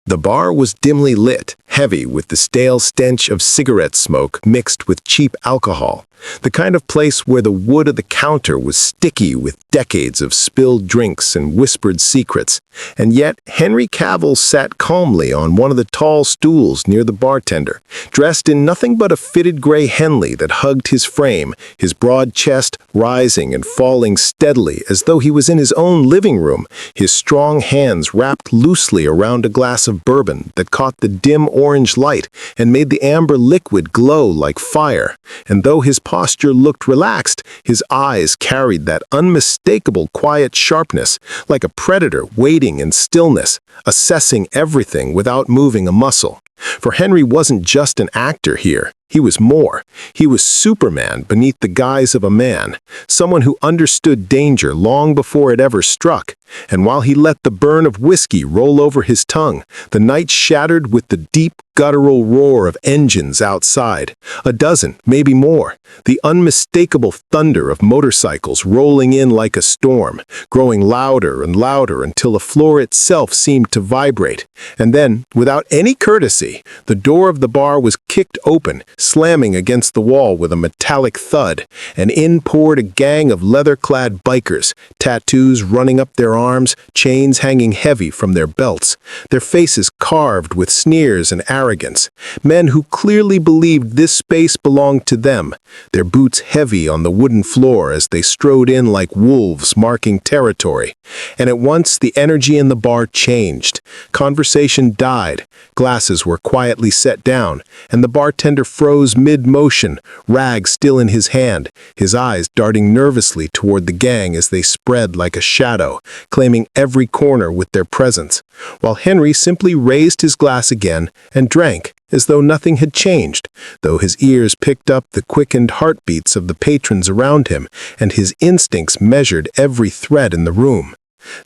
The bar was dimly lit, heavy with the stale stench of cigarette smoke mixed with cheap alcohol, the kind of place where the wood of the counter was sticky with decades of spilled drinks and whispered secrets. And yet Henry Cavill sat calmly on one of the tall stools near the bartender, dressed in nothing but a fitted gray Henley that hugged his frame, his broad chest rising and falling steadily as though he was in his own living room, his strong hands wrapped loosely around a glass of bourbon that caught the dim orange light and made the amber liquid glow like fire. And though his posture looked relaxed, his eyes carried that unmistakable quiet sharpness, like a predator waiting in stillness, assessing everything without moving a muscle. For Henry wasn't just an actor here. He was more. He was Superman beneath the guise of a man, someone who understood danger long before it ever struck. And while he let the burn of whiskey roll over his tongue, the night shattered with the deep, guttural roar of engines outside. A dozen, maybe more. The unmistakable thunder of motorcycles rolling in like a storm, growing louder and louder until the floor itself seemed to vibrate. And then, without any courtesy, the door of the bar was kicked open, slamming against the wall with a metallic thud, and in poured a gang of leather-clad bikers, tattoos running up their arms, chains hanging heavy from their belts, their faces carved with sneers and arrogance, men who clearly believed this space belonged to them, their boots heavy on the wooden floor as they strode in like wolves marking territory. And at once the energy in the bar changed. Conversation died, glasses were quietly set down, and the bartender froze mid-motion, rag still in his hand, his eyes darting nervously toward the gang as they spread like a shadow, claiming every corner with their presence, while Henry simply raised his glass again and drank, as though nothing had changed, though his ears picked up the quickened heartbeats of the patrons around him, and his instincts measured every thread in the room.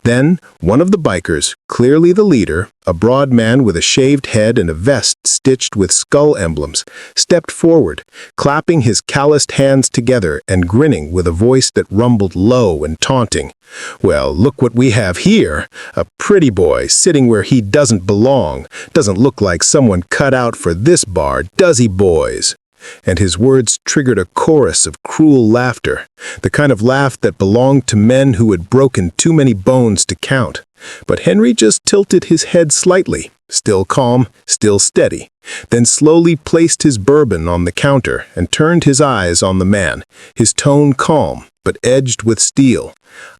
Then, one of the bikers, clearly the leader, a broad man with a shaved head and a vest stitched with skull emblems, stepped forward, clapping his calloused hands together and grinning with a voice that rumbled low and taunting. "Well, look what we have here. A pretty boy sitting where he doesn't belong. Doesn't look like someone cut out for this bar, does he, boys?" And his words triggered a chorus of cruel laughter, the kind of laugh that belonged to men who had broken too many bones to count. But Henry just tilted his head slightly, still calm, still steady, then slowly placed his bourbon on the counter and turned his eyes on the man, his tone calm, but edged with steel.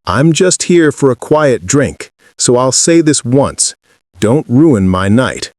"I'm just here for a quiet drink, so I'll say this once. Don't ruin my night."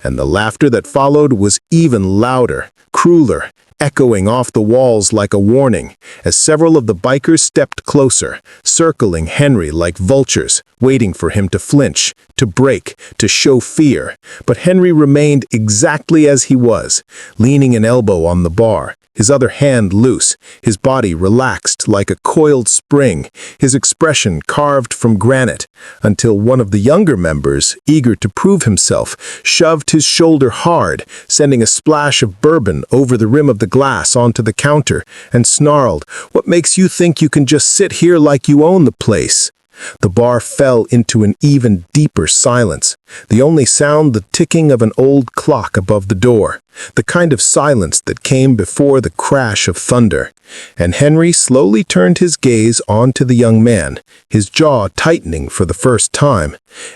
And the laughter that followed was even louder, crueler, echoing off the walls like a warning, as several of the bikers stepped closer, circling Henry like vultures, waiting for him to flinch, to break, to show fear. But Henry remained exactly as he was, leaning an elbow on the bar, his other hand loose, his body relaxed like a coiled spring, his expression carved from granite, until one of the younger members, eager to prove himself, shoved his shoulder hard, sending a splash of bourbon over the rim of the glass onto the counter, and snarled, "What makes you think you can just sit here like you own the place?" The bar fell into an even deeper silence, the only sound the ticking of an old clock above the door, the kind of silence that came before the crash of thunder. And Henry slowly turned his gaze onto the young man, his jaw tightening for the first time.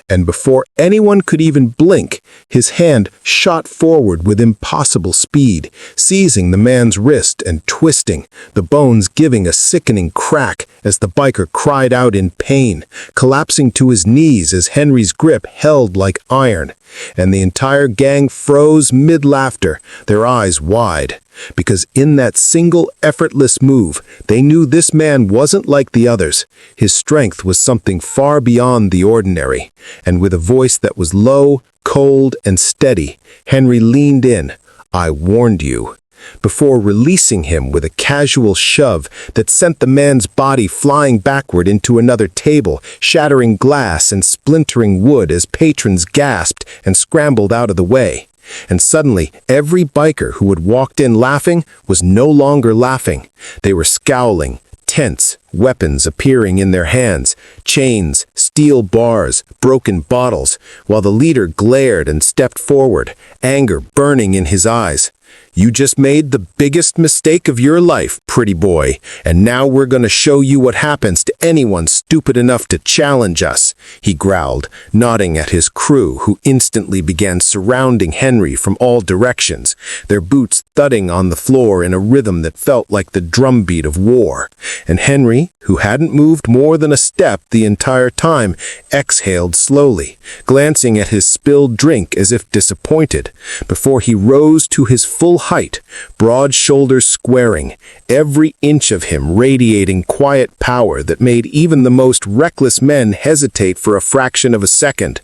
And before anyone could even blink, his hand shot forward with impossible speed, seizing the man's wrist and twisting, the bones giving a sickening crack as the biker cried out in pain, collapsing to his knees as Henry's grip held like iron. And the entire gang froze mid-laughter, their eyes wide. Because in that single effortless move, they knew this man wasn't like the others. His strength was something far beyond the ordinary. And with a voice that was low, cold, and steady, Henry leaned in. "I warned you," before releasing him with a casual shove that sent the man's body flying backward into another table, shattering glass and splintering wood as patrons gasped and scrambled out of the way. And suddenly, every biker who had walked in laughing was no longer laughing. They were scowling, tense, weapons appearing in their hands, chains, steel bars, broken bottles, while the leader glared and stepped forward, anger burning in his eyes. "You just made the biggest mistake of your life, pretty boy, and now we're going to show you what happens to anyone stupid enough to challenge us," he growled, nodding at his crew, who instantly began surrounding Henry from all directions, their boots thudding on the floor in a rhythm that felt like the drumbeat of war. And Henry, who hadn't moved more than a step the entire time, exhaled slowly, glancing at his spilled drink as if disappointed, before he rose to his full height, broad shoulders squaring, every inch of him radiating quiet power that made even the most reckless men hesitate for a fraction of a second.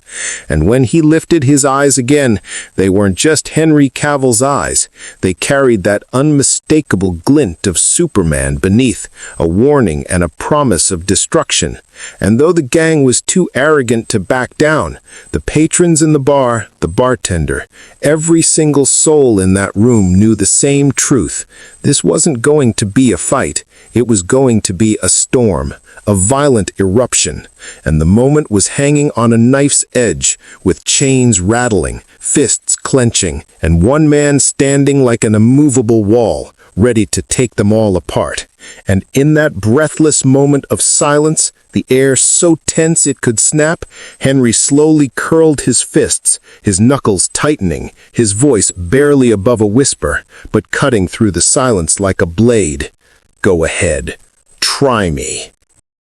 And when he lifted his eyes again, they weren't just Henry Cavill's eyes. They carried that unmistakable glint of Superman beneath, a warning and a promise of destruction. And though the gang was too arrogant to back down, the patrons in the bar, the bartender, every single soul in that room knew the same truth. This wasn't going to be a fight. It was going to be a storm, a violent eruption. And the moment was hanging on a knife's edge, with chains rattling, fists clenching, and one man standing like an immovable wall, ready to take them all apart. And in that breathless moment of silence, the air so tense it could snap, Henry slowly curled his fists, his knuckles tightening, his voice barely above a whisper, but cutting through the silence like a blade. "Go ahead. Try me."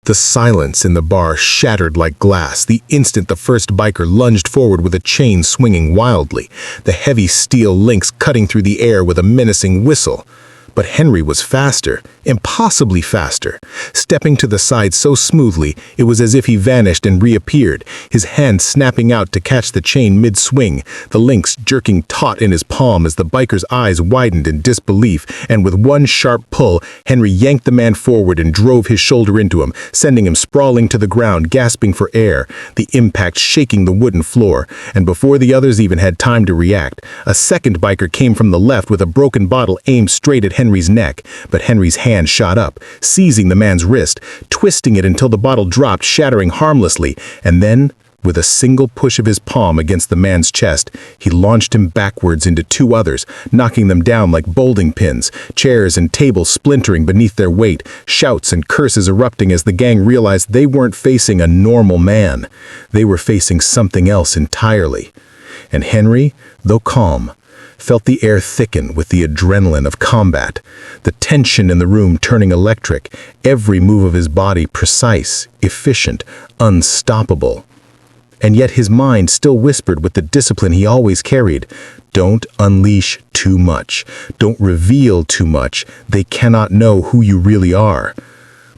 The silence in the bar shattered like glass the instant the first biker lunged forward with a chain swinging wildly, the heavy steel links cutting through the air with a menacing whistle. But Henry was faster, impossibly faster, stepping to the side so smoothly it was as if he vanished and reappeared, his hand snapping out to catch the chain mid-swing, the links jerking taut in his palm as the biker's eyes widened in disbelief, and with one sharp pull, Henry yanked the man forward and drove his shoulder into him, sending him sprawling to the ground, gasping for air, the impact shaking the wooden floor. And before the others even had time to react, a second biker came from the left with a broken bottle aimed straight at Henry's neck, but Henry's hand shot up, seizing the man's wrist, twisting it until the bottle dropped, shattering harmlessly, and then, with a single push of his palm against the man's chest, he launched him backwards into two others, knocking them down like bowling pins, chairs and tables splintering beneath their weight, shouts and curses erupting as the gang realized they weren't facing a normal man. They were facing something else entirely. And Henry, though calm, felt the air thicken with the adrenaline of combat, the tension in the room turning electric, every move of his body precise, efficient, unstoppable. And yet his mind still whispered with the discipline he always carried, "Don't unleash too much. Don't reveal too much. They cannot know who you really are."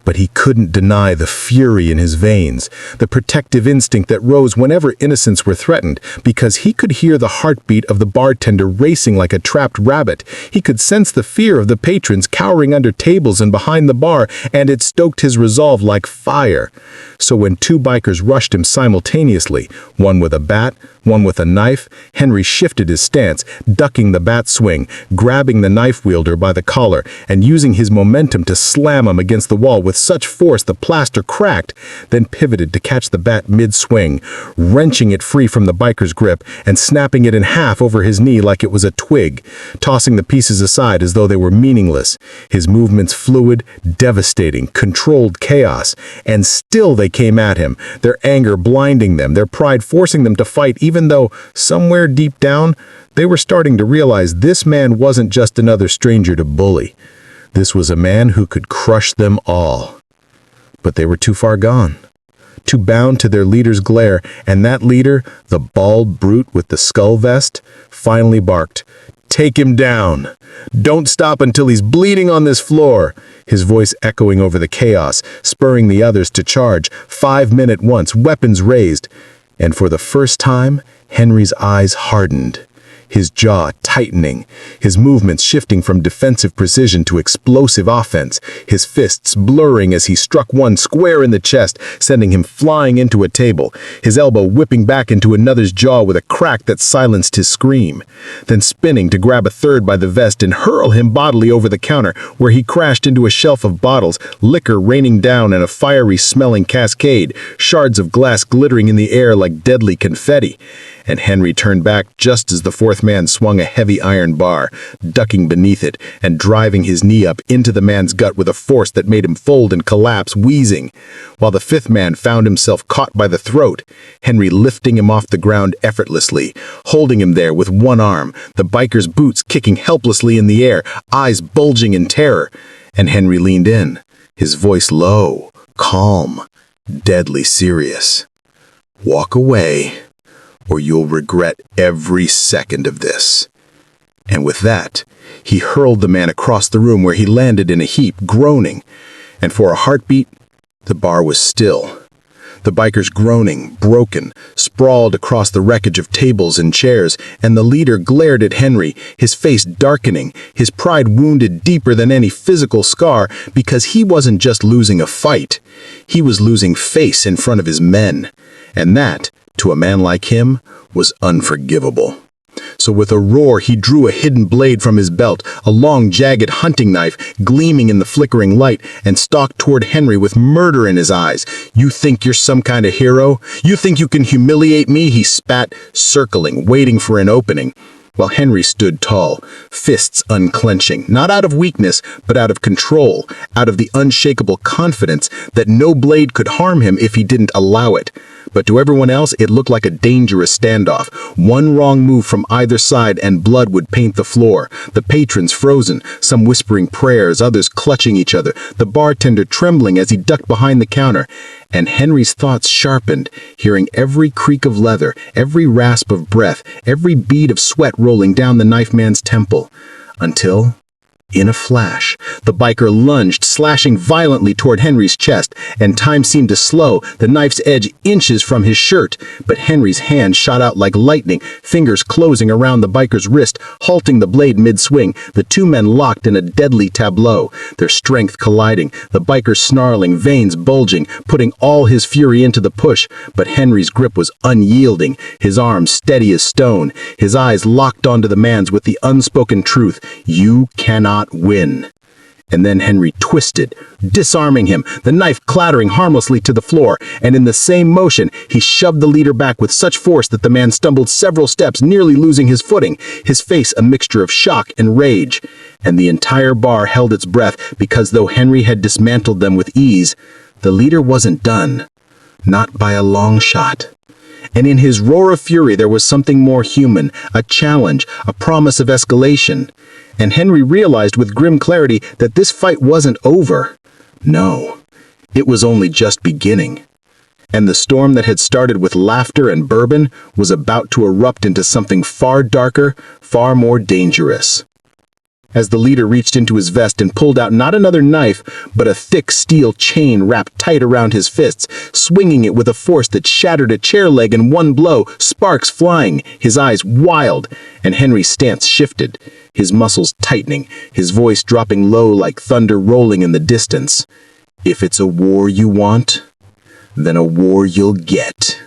But he couldn't deny the fury in his veins, the protective instinct that rose whenever innocents were threatened, because he could hear the heartbeat of the bartender racing like a trapped rabbit. He could sense the fear of the patrons cowering under tables and behind the bar, and it stoked his resolve like fire. So when two bikers rushed him simultaneously, one with a bat, one with a knife, Henry shifted his stance, ducking the bat swing, grabbing the knife wielder by the collar, and using his momentum to slam him against the wall with such force the plaster cracked, then pivoted to catch the bat mid-swing, wrenching it free from the biker's grip and snapping it in half over his knee like it was a twig, tossing the pieces aside as though they were meaningless, his movements fluid, devastating, controlled chaos. And still they came at him, their anger blinding them, their pride forcing them to fight, even though, somewhere deep down, they were starting to realize this man wasn't just another stranger to bully. This was a man who could crush them all. But they were too far gone, too bound to their leader's glare, and that leader, the bald brute with the skull vest, finally barked, "Take him down! Don't stop until he's bleeding on this floor!" His voice echoing over the chaos, spurring the others to charge, 5 men at once, weapons raised. And for the first time, Henry's eyes hardened. his jaw tightening, his movements shifting from defensive precision to explosive offense, his fists blurring as he struck one square in the chest, sending him flying into a table, his elbow whipping back into another's jaw with a crack that silenced his scream, then spinning to grab a third by the vest and hurl him bodily over the counter, where he crashed into a shelf of bottles, liquor raining down in a fiery-smelling cascade, shards of glass glittering in the air like deadly confetti. And Henry turned back just as the fourth man swung a heavy iron bar, ducking beneath it and driving his knee up into the man's gut with a force that made him fold and collapse, wheezing. While the fifth man found himself caught by the throat, Henry lifting him off the ground effortlessly, holding him there with one arm, the biker's boots kicking helplessly in the air, eyes bulging in terror. And Henry leaned in, his voice low, calm, deadly serious. "Walk away, or you'll regret every second of this." And with that, he hurled the man across the room where he landed in a heap, groaning. And for a heartbeat, the bar was still. The bikers groaning, broken, sprawled across the wreckage of tables and chairs, and the leader glared at Henry, his face darkening, his pride wounded deeper than any physical scar, because he wasn't just losing a fight. He was losing face in front of his men. And that, to a man like him, was unforgivable. So with a roar, he drew a hidden blade from his belt, a long, jagged hunting knife gleaming in the flickering light, and stalked toward Henry with murder in his eyes. "You think you're some kind of hero? You think you can humiliate me?" he spat, circling, waiting for an opening. While Henry stood tall, fists unclenching, not out of weakness, but out of control, out of the unshakable confidence that no blade could harm him if he didn't allow it. But to everyone else, it looked like a dangerous standoff. One wrong move from either side and blood would paint the floor. The patrons frozen, some whispering prayers, others clutching each other, the bartender trembling as he ducked behind the counter. And Henry's thoughts sharpened, hearing every creak of leather, every rasp of breath, every bead of sweat rolling down the knife man's temple. Until, in a flash, the biker lunged, slashing violently toward Henry's chest, and time seemed to slow, the knife's edge inches from his shirt. But Henry's hand shot out like lightning, fingers closing around the biker's wrist, halting the blade mid-swing. The two men locked in a deadly tableau, their strength colliding, the biker snarling, veins bulging, putting all his fury into the push. But Henry's grip was unyielding, his arms steady as stone, his eyes locked onto the man's with the unspoken truth: "You cannot win." And then Henry twisted, disarming him, the knife clattering harmlessly to the floor, and in the same motion, he shoved the leader back with such force that the man stumbled several steps, nearly losing his footing, his face a mixture of shock and rage. And the entire bar held its breath, because though Henry had dismantled them with ease, the leader wasn't done. Not by a long shot. And in his roar of fury there was something more human, a challenge, a promise of escalation. And Henry realized with grim clarity that this fight wasn't over. No, it was only just beginning. And the storm that had started with laughter and bourbon was about to erupt into something far darker, far more dangerous. As the leader reached into his vest and pulled out not another knife, but a thick steel chain wrapped tight around his fists, swinging it with a force that shattered a chair leg in one blow, sparks flying, his eyes wild, and Henry's stance shifted, his muscles tightening, his voice dropping low like thunder rolling in the distance. "If it's a war you want, then a war you'll get."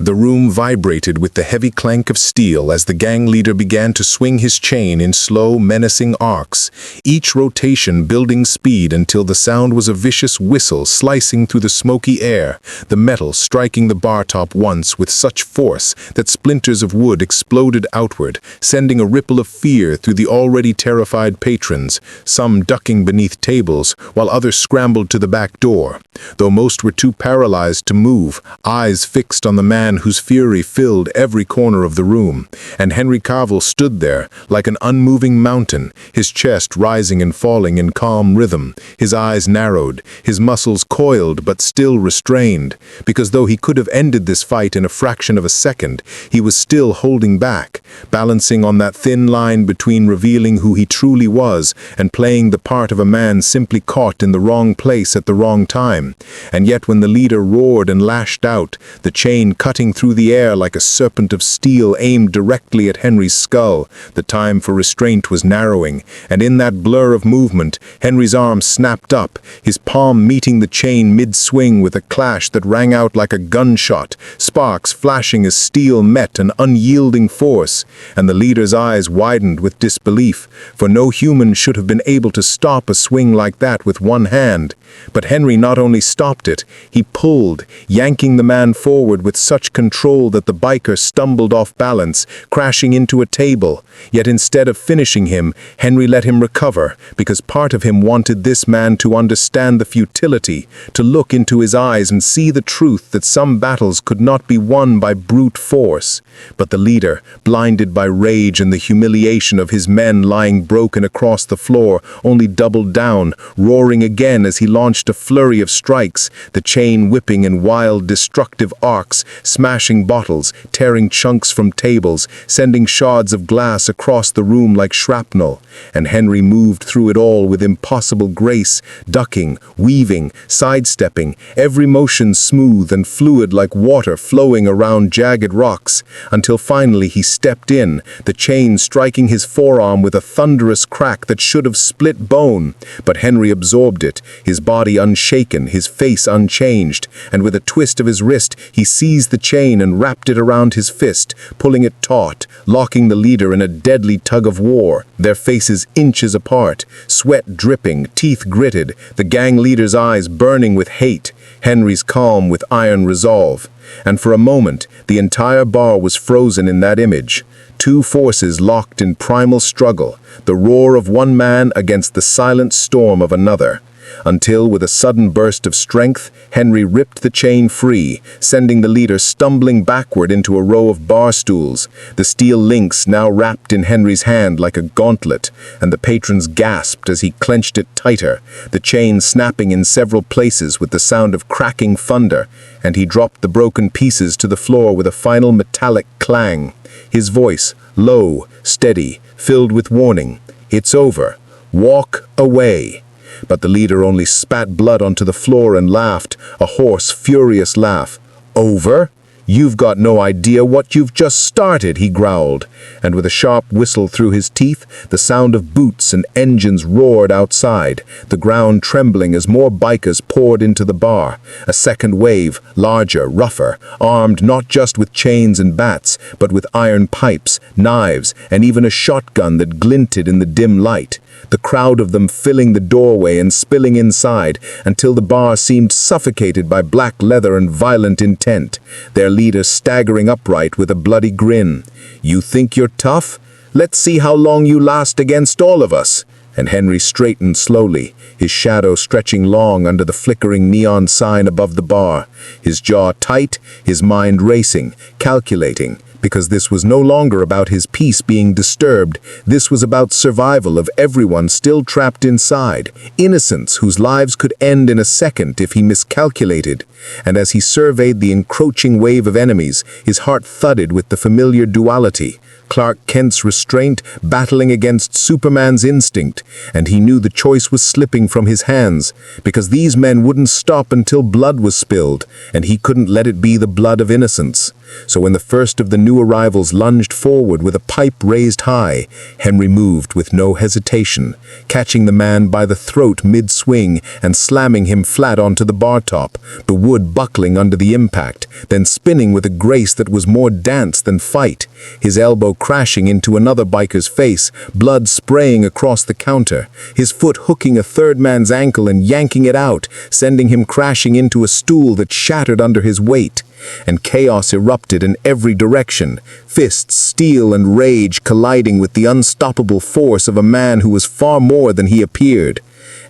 The room vibrated with the heavy clank of steel as the gang leader began to swing his chain in slow, menacing arcs, each rotation building speed until the sound was a vicious whistle slicing through the smoky air, the metal striking the bar top once with such force that splinters of wood exploded outward, sending a ripple of fear through the already terrified patrons, some ducking beneath tables, while others scrambled to the back door, though most were too paralyzed to move, eyes fixed on the man whose fury filled every corner of the room. And Henry Cavill stood there like an unmoving mountain, his chest rising and falling in calm rhythm, his eyes narrowed, his muscles coiled but still restrained, because though he could have ended this fight in a fraction of a second, he was still holding back, balancing on that thin line between revealing who he truly was and playing the part of a man simply caught in the wrong place at the wrong time. And yet when the leader roared and lashed out, the chain cutting through the air like a serpent of steel aimed directly at Henry's skull, the time for restraint was narrowing, and in that blur of movement, Henry's arm snapped up, his palm meeting the chain mid-swing with a clash that rang out like a gunshot, sparks flashing as steel met an unyielding force, and the leader's eyes widened with disbelief, for no human should have been able to stop a swing like that with one hand. But Henry not only stopped it, he pulled, yanking the man forward with such control that the biker stumbled off balance, crashing into a table. Yet instead of finishing him, Henry let him recover, because part of him wanted this man to understand the futility, to look into his eyes and see the truth that some battles could not be won by brute force. But the leader, blinded by rage and the humiliation of his men lying broken across the floor, only doubled down, roaring again as he launched a flurry of strikes, the chain whipping in wild, destructive arcs, smashing bottles, tearing chunks from tables, sending shards of glass across the room like shrapnel. And Henry moved through it all with impossible grace, ducking, weaving, sidestepping, every motion smooth and fluid like water flowing around jagged rocks, until finally he stepped in, the chain striking his forearm with a thunderous crack that should have split bone. But Henry absorbed it, his body unshaken, his face unchanged, and with a twist of his wrist he seized the chain and wrapped it around his fist, pulling it taut, locking the leader in a deadly tug of war, their faces inches apart, sweat dripping, teeth gritted, the gang leader's eyes burning with hate, Henry's calm with iron resolve. And for a moment, the entire bar was frozen in that image. Two forces locked in primal struggle, the roar of one man against the silent storm of another. Until, with a sudden burst of strength, Henry ripped the chain free, sending the leader stumbling backward into a row of bar stools, the steel links now wrapped in Henry's hand like a gauntlet, and the patrons gasped as he clenched it tighter, the chain snapping in several places with the sound of cracking thunder, and he dropped the broken pieces to the floor with a final metallic clang. His voice, low, steady, filled with warning. "It's over. Walk away." But the leader only spat blood onto the floor and laughed, a hoarse, furious laugh. "Over? You've got no idea what you've just started," he growled, and with a sharp whistle through his teeth, the sound of boots and engines roared outside, the ground trembling as more bikers poured into the bar. A second wave, larger, rougher, armed not just with chains and bats, but with iron pipes, knives, and even a shotgun that glinted in the dim light. The crowd of them filling the doorway and spilling inside until the bar seemed suffocated by black leather and violent intent, their leader staggering upright with a bloody grin. "You think you're tough? Let's see how long you last against all of us." And Henry straightened slowly, his shadow stretching long under the flickering neon sign above the bar, his jaw tight, his mind racing, calculating. Because this was no longer about his peace being disturbed, this was about survival of everyone still trapped inside, innocents whose lives could end in a second if he miscalculated. And as he surveyed the encroaching wave of enemies, his heart thudded with the familiar duality. Clark Kent's restraint battling against Superman's instinct, and he knew the choice was slipping from his hands, because these men wouldn't stop until blood was spilled, and he couldn't let it be the blood of innocence. So when the first of the new arrivals lunged forward with a pipe raised high, Henry moved with no hesitation, catching the man by the throat mid-swing and slamming him flat onto the bar top, the wood buckling under the impact, then spinning with a grace that was more dance than fight, his elbow crashing into another biker's face, blood spraying across the counter, his foot hooking a third man's ankle and yanking it out, sending him crashing into a stool that shattered under his weight. And chaos erupted in every direction, fists, steel, and rage colliding with the unstoppable force of a man who was far more than he appeared.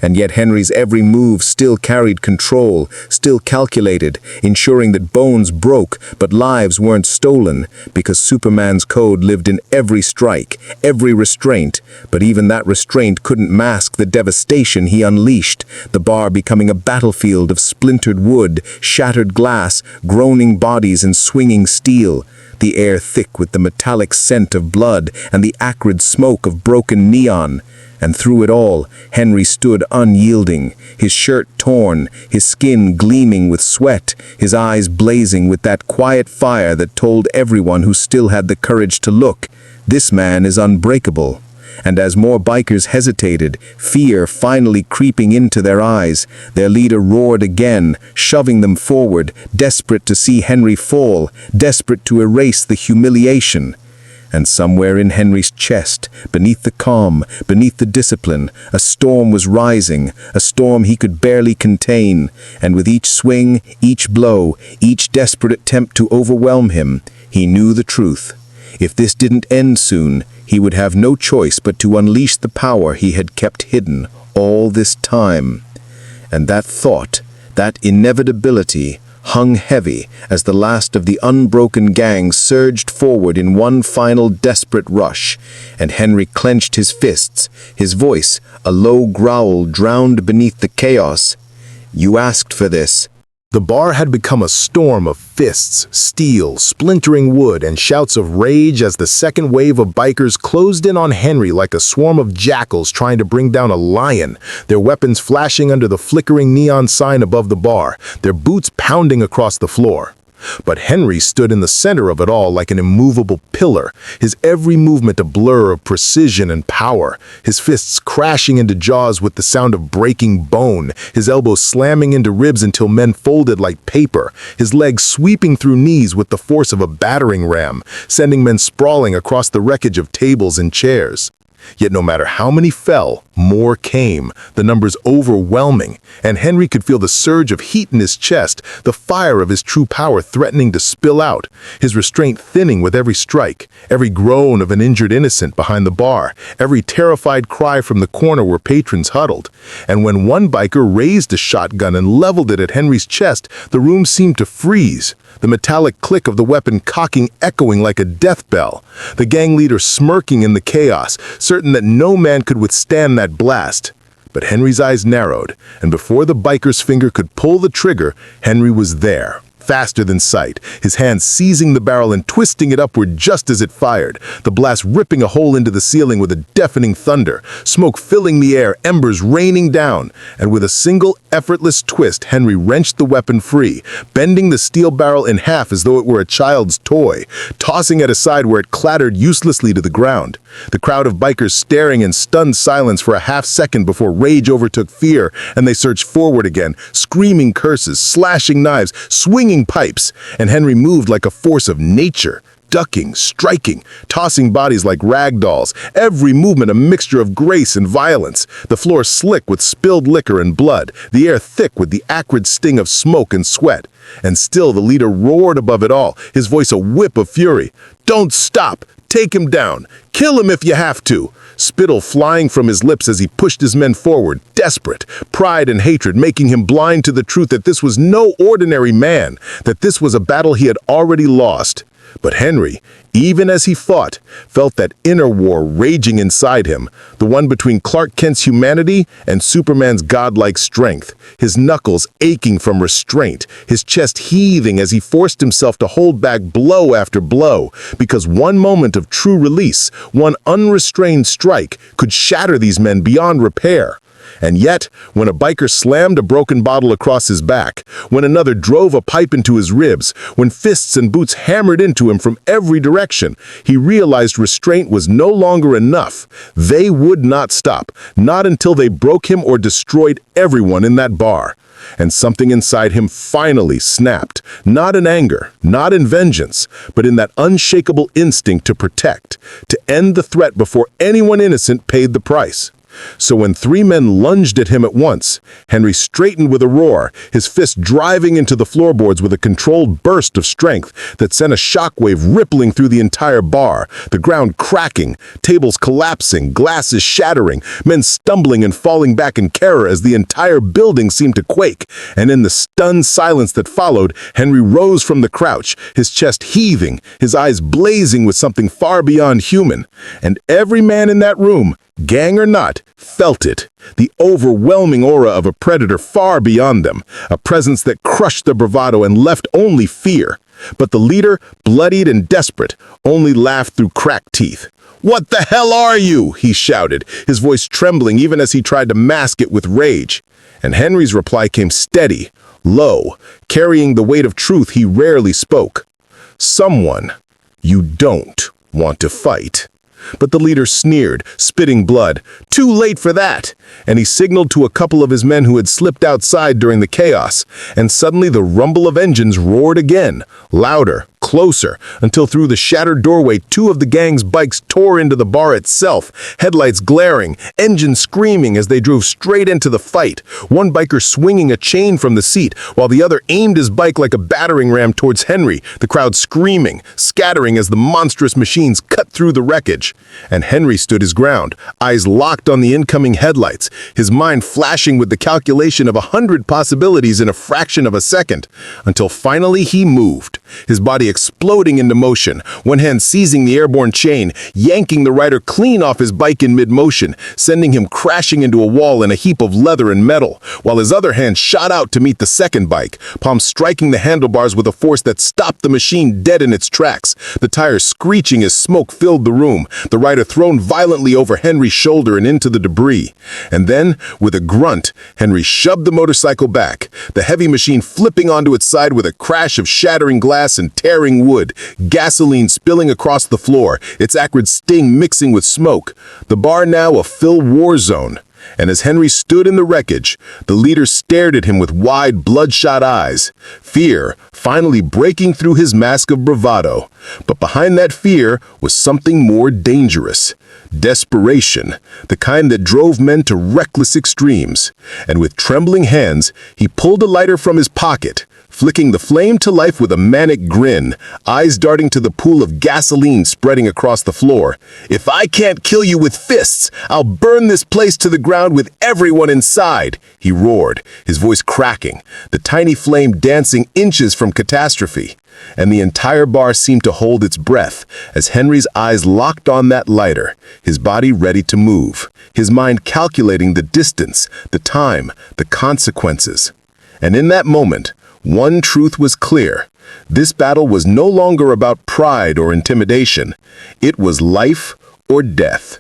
And yet Henry's every move still carried control, still calculated, ensuring that bones broke but lives weren't stolen, because Superman's code lived in every strike, every restraint. But even that restraint couldn't mask the devastation he unleashed, the bar becoming a battlefield of splintered wood, shattered glass, groaning bodies, and swinging steel. the air thick with the metallic scent of blood and the acrid smoke of broken neon. And through it all, Henry stood unyielding, his shirt torn, his skin gleaming with sweat, his eyes blazing with that quiet fire that told everyone who still had the courage to look, "This man is unbreakable." And as more bikers hesitated, fear finally creeping into their eyes, their leader roared again, shoving them forward, desperate to see Henry fall, desperate to erase the humiliation. And somewhere in Henry's chest, beneath the calm, beneath the discipline, a storm was rising, a storm he could barely contain, and with each swing, each blow, each desperate attempt to overwhelm him, he knew the truth. If this didn't end soon, he would have no choice but to unleash the power he had kept hidden all this time. And that thought, that inevitability, hung heavy as the last of the unbroken gang surged forward in one final desperate rush, and Henry clenched his fists, his voice, a low growl drowned beneath the chaos. "You asked for this." The bar had become a storm of fists, steel, splintering wood, and shouts of rage as the second wave of bikers closed in on Henry like a swarm of jackals trying to bring down a lion, their weapons flashing under the flickering neon sign above the bar, their boots pounding across the floor. But Henry stood in the center of it all like an immovable pillar, his every movement a blur of precision and power, his fists crashing into jaws with the sound of breaking bone, his elbows slamming into ribs until men folded like paper, his legs sweeping through knees with the force of a battering ram, sending men sprawling across the wreckage of tables and chairs. Yet no matter how many fell, more came, the numbers overwhelming, and Henry could feel the surge of heat in his chest, the fire of his true power threatening to spill out, his restraint thinning with every strike, every groan of an injured innocent behind the bar, every terrified cry from the corner where patrons huddled. And when one biker raised a shotgun and leveled it at Henry's chest, the room seemed to freeze, the metallic click of the weapon cocking echoing like a death bell, the gang leader smirking in the chaos, certain that no man could withstand that blast. But Henry's eyes narrowed, and before the biker's finger could pull the trigger, Henry was there, faster than sight, his hand seizing the barrel and twisting it upward just as it fired, the blast ripping a hole into the ceiling with a deafening thunder, smoke filling the air, embers raining down, and with a single effortless twist, Henry wrenched the weapon free, bending the steel barrel in half as though it were a child's toy, tossing it aside where it clattered uselessly to the ground. The crowd of bikers staring in stunned silence for a half second before rage overtook fear, and they surged forward again, screaming curses, slashing knives, swinging pipes, and Henry moved like a force of nature, ducking, striking, tossing bodies like rag dolls, every movement a mixture of grace and violence, the floor slick with spilled liquor and blood, the air thick with the acrid sting of smoke and sweat. And still the leader roared above it all, his voice a whip of fury. "Don't stop! Take him down! Kill him if you have to!" Spittle flying from his lips as he pushed his men forward, desperate, pride and hatred making him blind to the truth that this was no ordinary man, that this was a battle he had already lost. But Henry, even as he fought, felt that inner war raging inside him, the one between Clark Kent's humanity and Superman's godlike strength, his knuckles aching from restraint, his chest heaving as he forced himself to hold back blow after blow, because one moment of true release, one unrestrained strike, could shatter these men beyond repair. And yet, when a biker slammed a broken bottle across his back, when another drove a pipe into his ribs, when fists and boots hammered into him from every direction, he realized restraint was no longer enough. They would not stop, not until they broke him or destroyed everyone in that bar. And something inside him finally snapped, not in anger, not in vengeance, but in that unshakable instinct to protect, to end the threat before anyone innocent paid the price. So when three men lunged at him at once, Henry straightened with a roar, his fist driving into the floorboards with a controlled burst of strength that sent a shockwave rippling through the entire bar, the ground cracking, tables collapsing, glasses shattering, men stumbling and falling back in terror as the entire building seemed to quake. And in the stunned silence that followed, Henry rose from the crouch, his chest heaving, his eyes blazing with something far beyond human. And every man in that room, gang or not, felt it, the overwhelming aura of a predator far beyond them, a presence that crushed their bravado and left only fear. But the leader, bloodied and desperate, only laughed through cracked teeth. "What the hell are you?" he shouted, his voice trembling even as he tried to mask it with rage. And Henry's reply came steady, low, carrying the weight of truth he rarely spoke. "Someone you don't want to fight." But the leader sneered, spitting blood. "Too late for that!" And he signaled to a couple of his men who had slipped outside during the chaos. And suddenly the rumble of engines roared again, louder, closer, until through the shattered doorway 2 of the gang's bikes tore into the bar itself, headlights glaring, engines screaming as they drove straight into the fight, one biker swinging a chain from the seat, while the other aimed his bike like a battering ram towards Henry, the crowd screaming, scattering as the monstrous machines cut through the wreckage. And Henry stood his ground, eyes locked on the incoming headlights, his mind flashing with the calculation of 100 possibilities in a fraction of a second, until finally he moved, his body exploding into motion, one hand seizing the airborne chain, yanking the rider clean off his bike in mid-motion, sending him crashing into a wall in a heap of leather and metal, while his other hand shot out to meet the second bike, palm striking the handlebars with a force that stopped the machine dead in its tracks, the tires screeching as smoke filled the room, the rider thrown violently over Henry's shoulder and into the debris. And then, with a grunt, Henry shoved the motorcycle back, the heavy machine flipping onto its side with a crash of shattering glass and tearing wood, gasoline spilling across the floor, its acrid sting mixing with smoke. The bar now a full war zone. And as Henry stood in the wreckage, the leader stared at him with wide, bloodshot eyes, fear finally breaking through his mask of bravado. But behind that fear was something more dangerous. Desperation, the kind that drove men to reckless extremes. And with trembling hands, he pulled a lighter from his pocket, flicking the flame to life with a manic grin, eyes darting to the pool of gasoline spreading across the floor. "If I can't kill you with fists, I'll burn this place to the ground with everyone inside," he roared, his voice cracking, the tiny flame dancing inches from catastrophe. And the entire bar seemed to hold its breath as Henry's eyes locked on that lighter, his body ready to move, his mind calculating the distance, the time, the consequences. And in that moment, one truth was clear. This battle was no longer about pride or intimidation. It was life or death.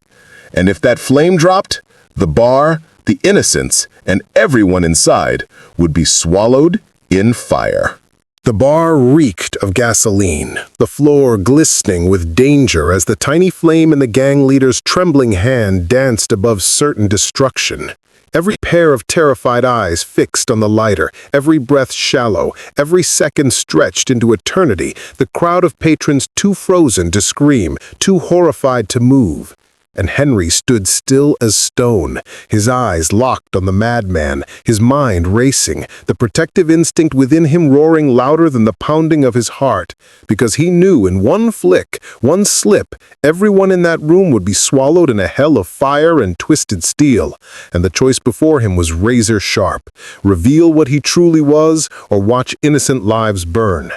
And if that flame dropped, the bar, the innocents, and everyone inside would be swallowed in fire. The bar reeked of gasoline, the floor glistening with danger as the tiny flame in the gang leader's trembling hand danced above certain destruction. Every pair of terrified eyes fixed on the lighter, every breath shallow, every second stretched into eternity, the crowd of patrons too frozen to scream, too horrified to move. And Henry stood still as stone, his eyes locked on the madman, his mind racing, the protective instinct within him roaring louder than the pounding of his heart, because he knew in one flick, one slip, everyone in that room would be swallowed in a hell of fire and twisted steel, and the choice before him was razor sharp: reveal what he truly was, or watch innocent lives burn.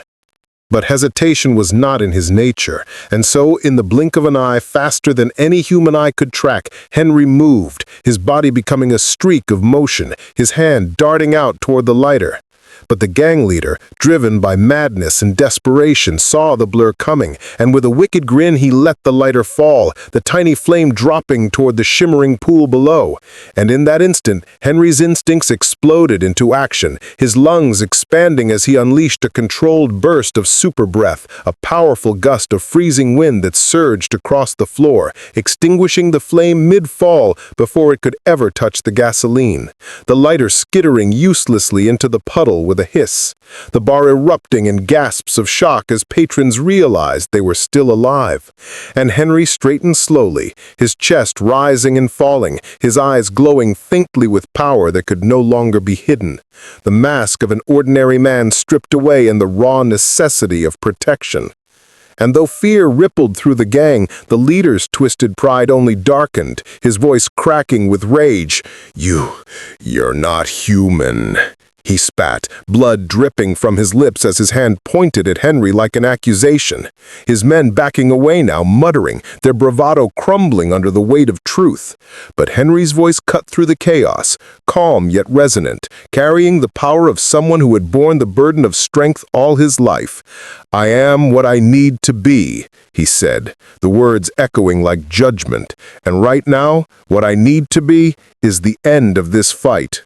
But hesitation was not in his nature, and so in the blink of an eye, faster than any human eye could track, Henry moved, his body becoming a streak of motion, his hand darting out toward the lighter. But the gang leader, driven by madness and desperation, saw the blur coming, and with a wicked grin he let the lighter fall, the tiny flame dropping toward the shimmering pool below. And in that instant, Henry's instincts exploded into action, his lungs expanding as he unleashed a controlled burst of super breath, a powerful gust of freezing wind that surged across the floor, extinguishing the flame mid-fall before it could ever touch the gasoline. The lighter skittering uselessly into the puddle with a hiss, the bar erupting in gasps of shock as patrons realized they were still alive. And Henry straightened slowly, his chest rising and falling, his eyes glowing faintly with power that could no longer be hidden. The mask of an ordinary man stripped away in the raw necessity of protection. And though fear rippled through the gang, the leader's twisted pride only darkened, his voice cracking with rage. You're not human," he spat, blood dripping from his lips as his hand pointed at Henry like an accusation. His men backing away now, muttering, their bravado crumbling under the weight of truth. But Henry's voice cut through the chaos, calm yet resonant, carrying the power of someone who had borne the burden of strength all his life. "I am what I need to be," he said, the words echoing like judgment. "And right now, what I need to be is the end of this fight."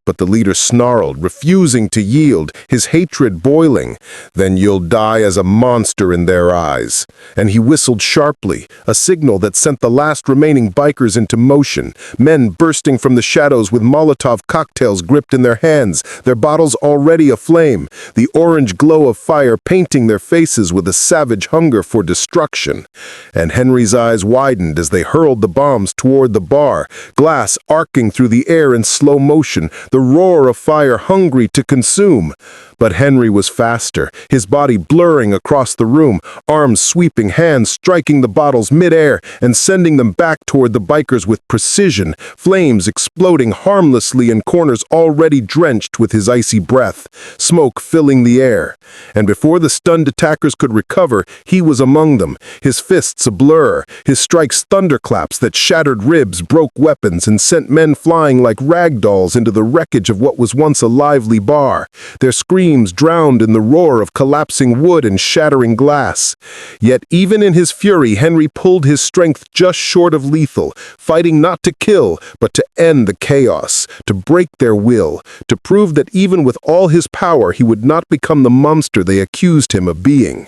But the leader snarled, refusing to yield, his hatred boiling. "Then you'll die as a monster in their eyes." And he whistled sharply, a signal that sent the last remaining bikers into motion, men bursting from the shadows with Molotov cocktails gripped in their hands, their bottles already aflame, the orange glow of fire painting their faces with a savage hunger for destruction. And Henry's eyes widened as they hurled the bombs toward the bar, glass arcing through the air in slow motion, the roar of fire hungry to consume. But Henry was faster, his body blurring across the room, arms sweeping, hands striking the bottles mid-air and sending them back toward the bikers with precision, flames exploding harmlessly in corners already drenched with his icy breath, smoke filling the air. And before the stunned attackers could recover, he was among them, his fists a blur, his strikes thunderclaps that shattered ribs, broke weapons, and sent men flying like rag dolls into the wreckage of what was once a lively bar, their screams drowned in the roar of collapsing wood and shattering glass. Yet even in his fury, Henry pulled his strength just short of lethal, fighting not to kill, but to end the chaos, to break their will, to prove that even with all his power, he would not become the monster they accused him of being.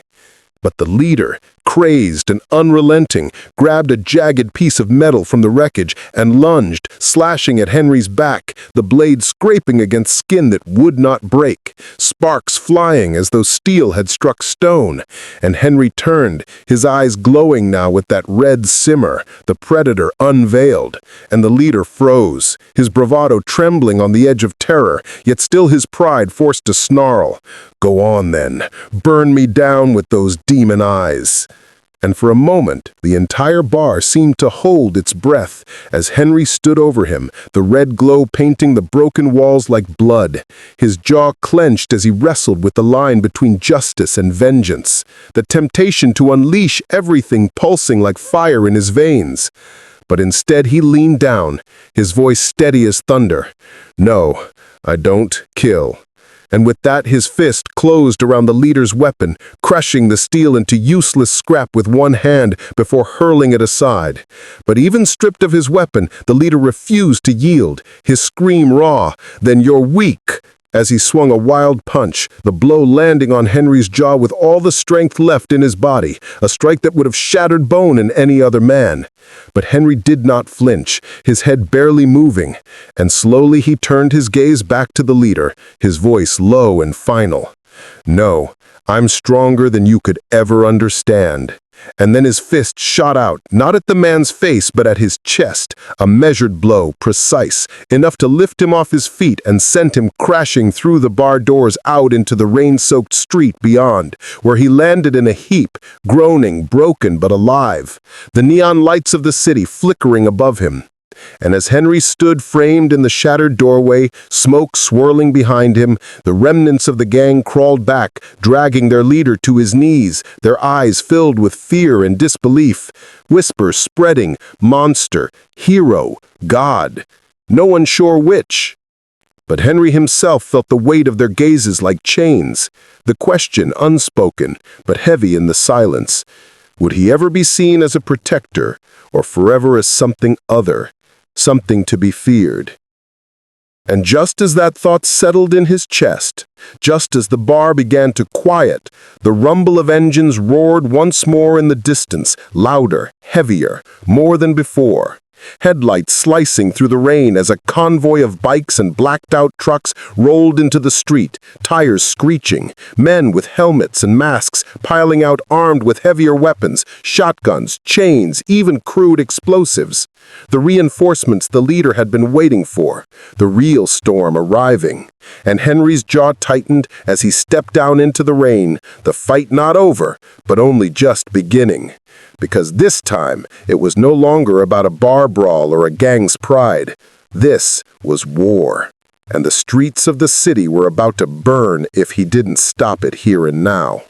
But the leader, crazed and unrelenting, grabbed a jagged piece of metal from the wreckage and lunged, slashing at Henry's back, the blade scraping against skin that would not break, sparks flying as though steel had struck stone. And Henry turned, his eyes glowing now with that red simmer, the predator unveiled. And the leader froze, his bravado trembling on the edge of terror, yet still his pride forced to snarl. "Go on then, burn me down with those demon eyes." And for a moment, the entire bar seemed to hold its breath as Henry stood over him, the red glow painting the broken walls like blood. His jaw clenched as he wrestled with the line between justice and vengeance, the temptation to unleash everything pulsing like fire in his veins. But instead he leaned down, his voice steady as thunder. "No, I don't kill." And with that, his fist closed around the leader's weapon, crushing the steel into useless scrap with one hand before hurling it aside. But even stripped of his weapon, the leader refused to yield, his scream raw, "Then you're weak," as he swung a wild punch, the blow landing on Henry's jaw with all the strength left in his body, a strike that would have shattered bone in any other man. But Henry did not flinch, his head barely moving, and slowly he turned his gaze back to the leader, his voice low and final. "No, I'm stronger than you could ever understand." And then his fist shot out, not at the man's face, but at his chest, a measured blow, precise, enough to lift him off his feet and sent him crashing through the bar doors out into the rain-soaked street beyond, where he landed in a heap, groaning, broken but alive, the neon lights of the city flickering above him. And as Henry stood framed in the shattered doorway, smoke swirling behind him, the remnants of the gang crawled back, dragging their leader to his knees, their eyes filled with fear and disbelief, whispers spreading, monster, hero, God, no one sure which. But Henry himself felt the weight of their gazes like chains, the question unspoken, but heavy in the silence. Would he ever be seen as a protector, or forever as something other? Something to be feared. And just as that thought settled in his chest, just as the bar began to quiet, the rumble of engines roared once more in the distance, louder, heavier, more than before. Headlights slicing through the rain as a convoy of bikes and blacked-out trucks rolled into the street, tires screeching, men with helmets and masks piling out armed with heavier weapons, shotguns, chains, even crude explosives. The reinforcements the leader had been waiting for, the real storm arriving. And Henry's jaw tightened as he stepped down into the rain, the fight not over, but only just beginning. Because this time, it was no longer about a bar brawl or a gang's pride. This was war. and the streets of the city were about to burn if he didn't stop it here and now.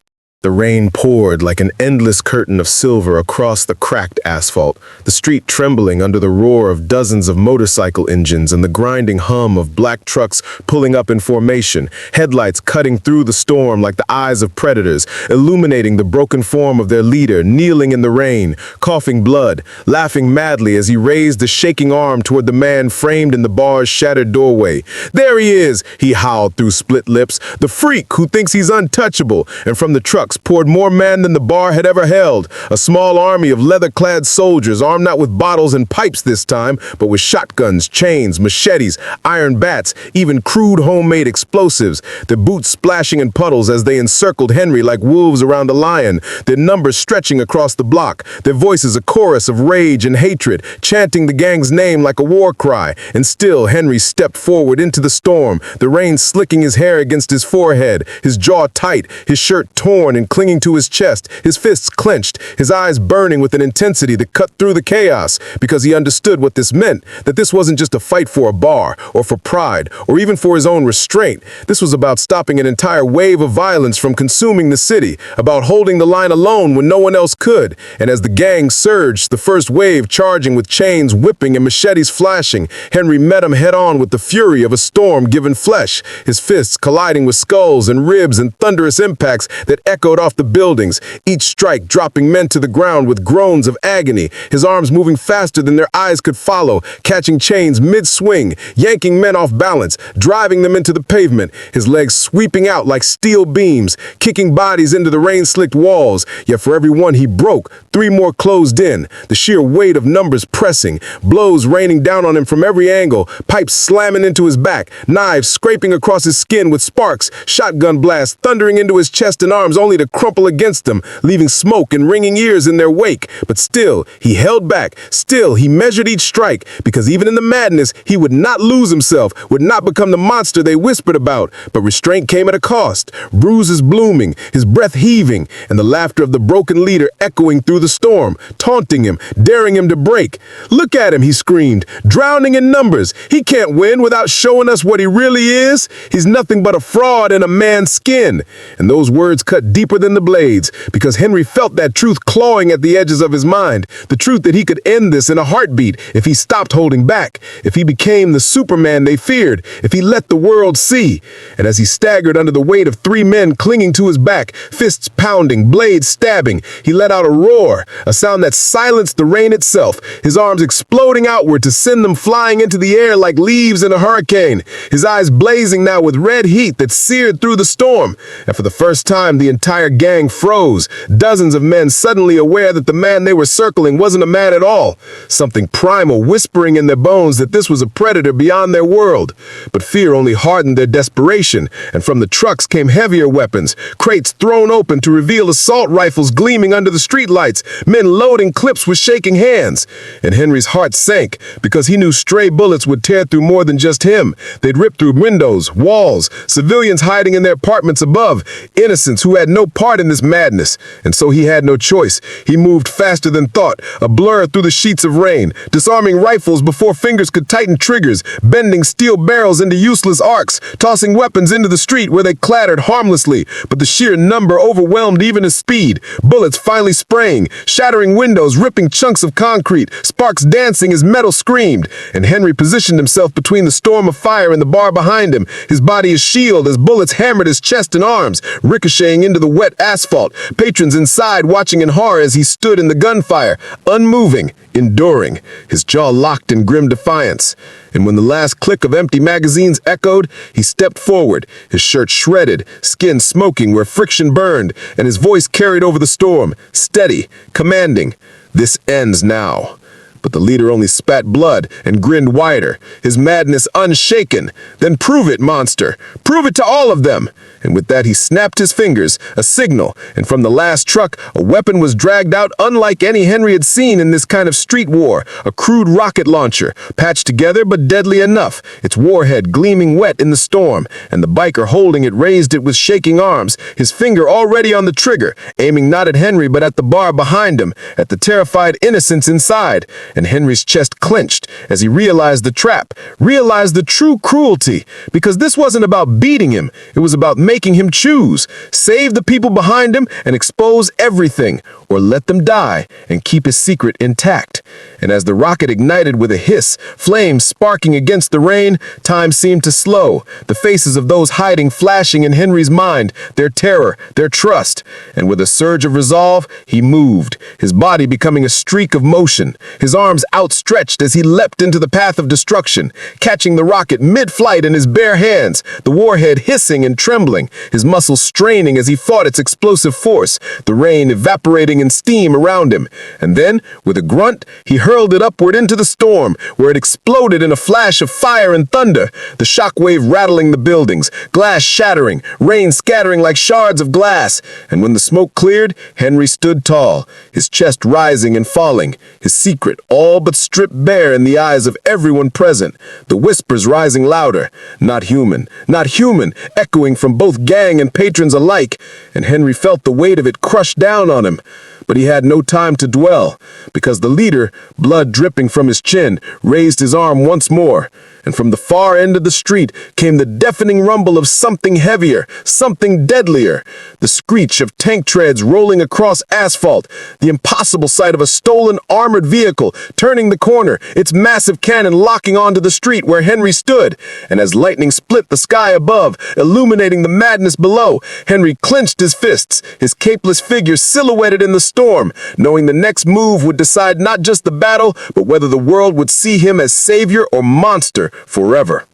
The rain poured like an endless curtain of silver across the cracked asphalt, the street trembling under the roar of dozens of motorcycle engines and the grinding hum of black trucks pulling up in formation, headlights cutting through the storm like the eyes of predators, illuminating the broken form of their leader, kneeling in the rain, coughing blood, laughing madly as he raised a shaking arm toward the man framed in the bar's shattered doorway. "There he is," he howled through split lips, "the freak who thinks he's untouchable," and from the trucks poured more men than the bar had ever held, a small army of leather-clad soldiers armed not with bottles and pipes this time, but with shotguns, chains, machetes, iron bats, even crude homemade explosives, their boots splashing in puddles as they encircled Henry like wolves around a lion, their numbers stretching across the block, their voices a chorus of rage and hatred, chanting the gang's name like a war cry. And still Henry stepped forward into the storm, the rain slicking his hair against his forehead, his jaw tight, his shirt torn and clinging to his chest, his fists clenched, his eyes burning with an intensity that cut through the chaos, because he understood what this meant, that this wasn't just a fight for a bar, or for pride, or even for his own restraint. This was about stopping an entire wave of violence from consuming the city, about holding the line alone when no one else could. And as the gang surged, the first wave charging with chains whipping and machetes flashing, Henry met him head-on with the fury of a storm given flesh, his fists colliding with skulls and ribs and thunderous impacts that echoed off the buildings, each strike dropping men to the ground with groans of agony, his arms moving faster than their eyes could follow, catching chains mid-swing, yanking men off balance, driving them into the pavement, his legs sweeping out like steel beams, kicking bodies into the rain-slicked walls. Yet for every one he broke, 3 more closed in, the sheer weight of numbers pressing, blows raining down on him from every angle, pipes slamming into his back, knives scraping across his skin with sparks, shotgun blasts thundering into his chest and arms only to crumple against them, leaving smoke and ringing ears in their wake. But still, he held back. Still, he measured each strike, because even in the madness, he would not lose himself, would not become the monster they whispered about. But restraint came at a cost, bruises blooming, his breath heaving, and the laughter of the broken leader echoing through the storm, taunting him, daring him to break. "Look at him," he screamed, "drowning in numbers. He can't win without showing us what he really is. He's nothing but a fraud in a man's skin." And those words cut deeper than the blades, because Henry felt that truth clawing at the edges of his mind, the truth that he could end this in a heartbeat if he stopped holding back, if he became the Superman they feared, if he let the world see. And as he staggered under the weight of 3 men clinging to his back, fists pounding, blades stabbing, he let out a roar, a sound that silenced the rain itself, his arms exploding outward to send them flying into the air like leaves in a hurricane, his eyes blazing now with red heat that seared through the storm. And for the first time, the entire gang froze, dozens of men suddenly aware that the man they were circling wasn't a man at all, something primal whispering in their bones that this was a predator beyond their world. But fear only hardened their desperation, and from the trucks came heavier weapons, crates thrown open to reveal assault rifles gleaming under the streetlights, men loading clips with shaking hands. And Henry's heart sank, because he knew stray bullets would tear through more than just him. They'd rip through windows, walls, civilians hiding in their apartments above, innocents who had no part in this madness. And so he had no choice. He moved faster than thought, a blur through the sheets of rain, disarming rifles before fingers could tighten triggers, bending steel barrels into useless arcs, tossing weapons into the street where they clattered harmlessly. But the sheer number overwhelmed even his speed, bullets finally spraying, shattering windows, ripping chunks of concrete, sparks dancing as metal screamed. And Henry positioned himself between the storm of fire and the bar behind him, his body a shield as bullets hammered his chest and arms, ricocheting into the wet asphalt, patrons inside watching in horror as he stood in the gunfire, unmoving, enduring, his jaw locked in grim defiance. And when the last click of empty magazines echoed, he stepped forward, his shirt shredded, skin smoking where friction burned, and his voice carried over the storm, steady, commanding, "This ends now." But the leader only spat blood and grinned wider, his madness unshaken. "Then prove it, monster! Prove it to all of them!" And with that he snapped his fingers, a signal, and from the last truck a weapon was dragged out unlike any Henry had seen in this kind of street war, a crude rocket launcher, patched together but deadly enough, its warhead gleaming wet in the storm, and the biker holding it raised it with shaking arms, his finger already on the trigger, aiming not at Henry but at the bar behind him, at the terrified innocents inside. and Henry's chest clenched as he realized the trap, realized the true cruelty, because this wasn't about beating him, it was about making him choose, save the people behind him and expose everything, or let them die and keep his secret intact. And as the rocket ignited with a hiss, flames sparking against the rain, time seemed to slow, the faces of those hiding flashing in Henry's mind, their terror, their trust, and with a surge of resolve, he moved, his body becoming a streak of motion, his arms outstretched as he leapt into the path of destruction, catching the rocket mid-flight in his bare hands, the warhead hissing and trembling, his muscles straining as he fought its explosive force, the rain evaporating in steam around him. And then, with a grunt, he hurled it upward into the storm, where it exploded in a flash of fire and thunder, the shockwave rattling the buildings, glass shattering, rain scattering like shards of glass. And when the smoke cleared, Henry stood tall, his chest rising and falling, his secret all but stripped bare in the eyes of everyone present, the whispers rising louder, "Not human, not human," echoing from both gang and patrons alike, and Henry felt the weight of it crush down on him. But he had no time to dwell, because the leader, blood dripping from his chin, raised his arm once more, and from the far end of the street came the deafening rumble of something heavier, something deadlier, the screech of tank treads rolling across asphalt, the impossible sight of a stolen armored vehicle turning the corner, its massive cannon locking onto the street where Henry stood, and as lightning split the sky above, illuminating the madness below, Henry clenched his fists, his capeless figure silhouetted in the storm, knowing the next move would decide not just the battle, but whether the world would see him as savior or monster forever.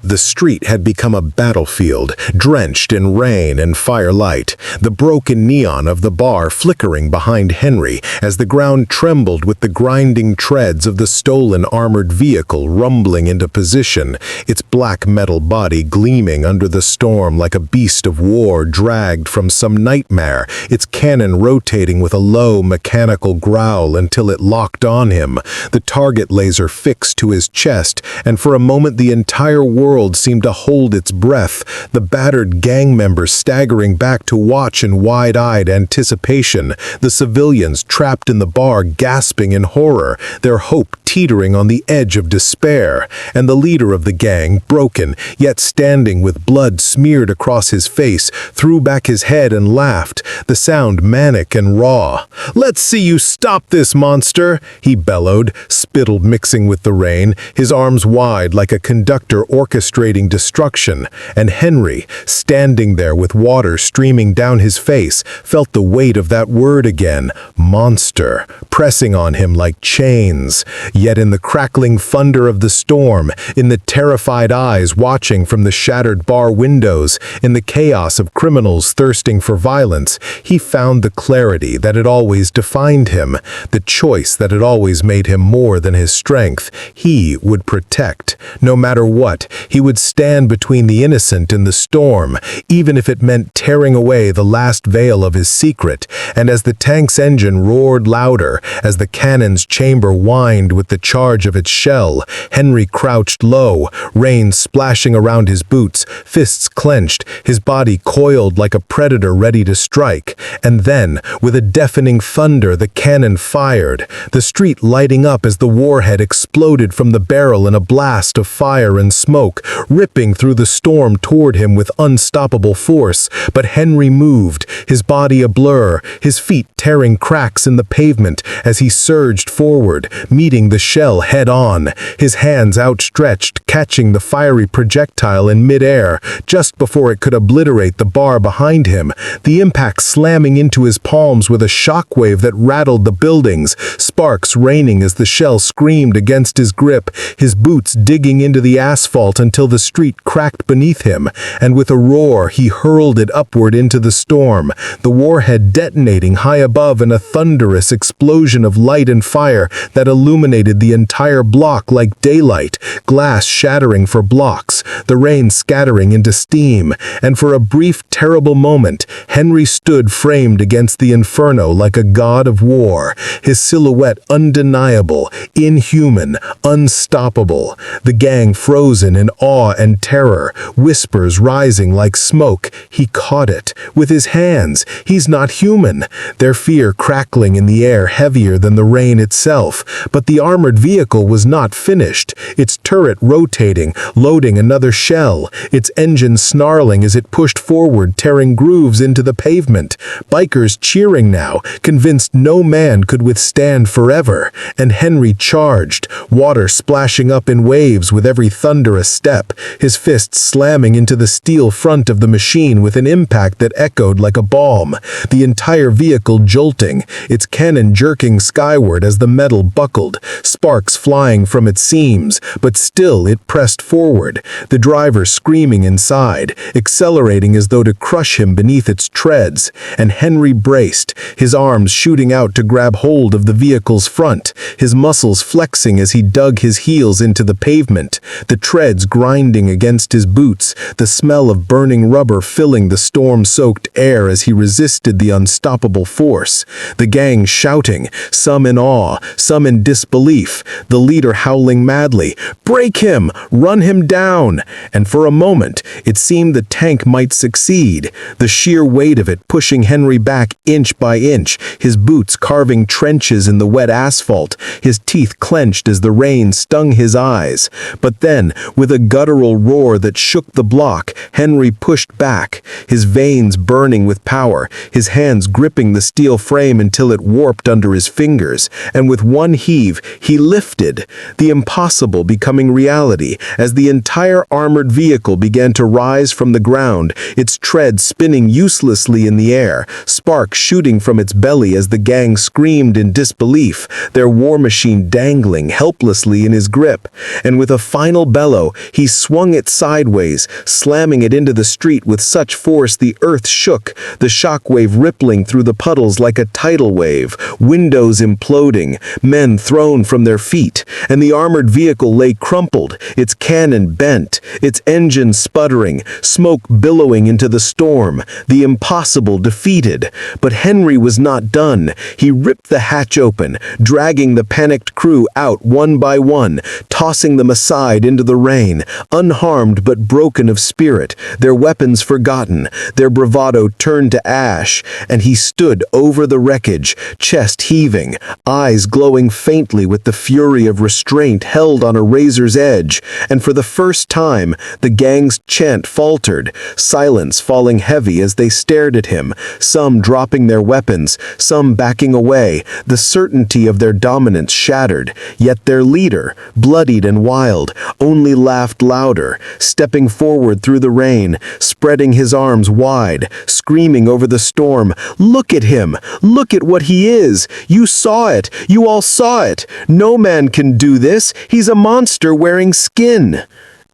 The street had become a battlefield, drenched in rain and firelight, the broken neon of the bar flickering behind Henry as the ground trembled with the grinding treads of the stolen armored vehicle rumbling into position, its black metal body gleaming under the storm like a beast of war dragged from some nightmare, its cannon rotating with a low mechanical growl until it locked on him, the target laser fixed to his chest, and for a moment the entire world seemed to hold its breath, the battered gang members staggering back to watch in wide-eyed anticipation, the civilians trapped in the bar gasping in horror, their hope teetering on the edge of despair, and the leader of the gang, broken, yet standing with blood smeared across his face, threw back his head and laughed, the sound manic and raw. "Let's see you stop this, monster!" he bellowed, spittle mixing with the rain, his arms wide like a conductor orchestrating destruction, and Henry, standing there with water streaming down his face, felt the weight of that word again, monster, pressing on him like chains. Yet in the crackling thunder of the storm, in the terrified eyes watching from the shattered bar windows, in the chaos of criminals thirsting for violence, he found the clarity that had always defined him, the choice that had always made him more than his strength. He would protect. No matter what, he would stand between the innocent and the storm, even if it meant tearing away the last veil of his secret. And as the tank's engine roared louder, as the cannon's chamber whined with the charge of its shell, Henry crouched low, rain splashing around his boots, fists clenched, his body coiled like a predator ready to strike. And then, with a deafening thunder, the cannon fired, the street lighting up as the warhead exploded from the barrel in a blast of fire and smoke, ripping through the storm toward him with unstoppable force. But Henry moved, his body a blur, his feet tearing cracks in the pavement as he surged forward, meeting the shell head-on, his hands outstretched, catching the fiery projectile in midair, just before it could obliterate the bar behind him, the impact slamming into his palms with a shockwave that rattled the buildings, sparks raining as the shell screamed against his grip, his boots digging into the asphalt until the street cracked beneath him, and with a roar he hurled it upward into the storm, the warhead detonating high above in a thunderous explosion of light and fire that illuminated the entire block like daylight, glass shattering for blocks, the rain scattering into steam, and for a brief terrible moment, Henry stood framed against the inferno like a god of war, his silhouette undeniable, inhuman, unstoppable, the gang frozen in awe and terror, whispers rising like smoke. He caught it with his hands. He's not human. Their fear crackling in the air, heavier than the rain itself. But the armored vehicle was not finished. Its turret rotating, loading another shell. Its engine snarling as it pushed forward, tearing grooves into the pavement. Bikers cheering now, convinced no man could withstand forever. And Henry charged, water splashing up in waves with every thunderous step, his fists slamming into the steel front of the machine with an impact that echoed like a bomb, the entire vehicle jolting, its cannon jerking skyward as the metal buckled, sparks flying from its seams, but still it pressed forward, the driver screaming inside, accelerating as though to crush him beneath its treads, and Henry braced, his arms shooting out to grab hold of the vehicle's front, his muscles flexing as he dug his heels into the pavement, the treads grinding against his boots, the smell of burning rubber filling the storm-soaked air as he resisted the unstoppable force, the gang shouting, some in awe, some in disbelief, the leader howling madly, "Break him! Run him down!" And for a moment, it seemed the tank might succeed, the sheer weight of it pushing Henry back inch by inch, his boots carving trenches in the wet asphalt, his teeth clenched as the rain stung his eyes. But then, with a guttural roar that shook the block, Henry pushed back, his veins burning with power, his hands gripping the steel frame until it warped under his fingers, and with one heave, he lifted, the impossible becoming reality, as the entire armored vehicle began to rise from the ground, its tread spinning uselessly in the air, sparks shooting from its belly as the gang screamed in disbelief, their war machine dangling helplessly in his grip, and with a final bellow, he swung it sideways, slamming it into the street with such force the earth shook, the shockwave rippling through the puddles like a tidal wave, windows imploding, men thrown from their feet, and the armored vehicle lay crumpled, its cannon bent, its engine sputtering, smoke billowing into the storm, the impossible defeated. But Henry was not done. He ripped the hatch open, dragging the panicked crew out one by one, tossing them aside into the rain, unharmed but broken of spirit, their weapons forgotten, their bravado turned to ash, and he stood over the wreckage, chest heaving, eyes glowing faintly with the fury of restraint held on a razor's edge, and for the first time, the gang's chant faltered, silence falling heavy as they stared at him, some dropping their weapons, some backing away, the certainty of their dominance shattered, yet their leader, bloodied and wild, only laughed louder, stepping forward through the rain, spreading his arms wide, screaming over the storm, "Look at him! Look at what he is! You saw it! You all saw it! No man can do this! He's a monster wearing skin!"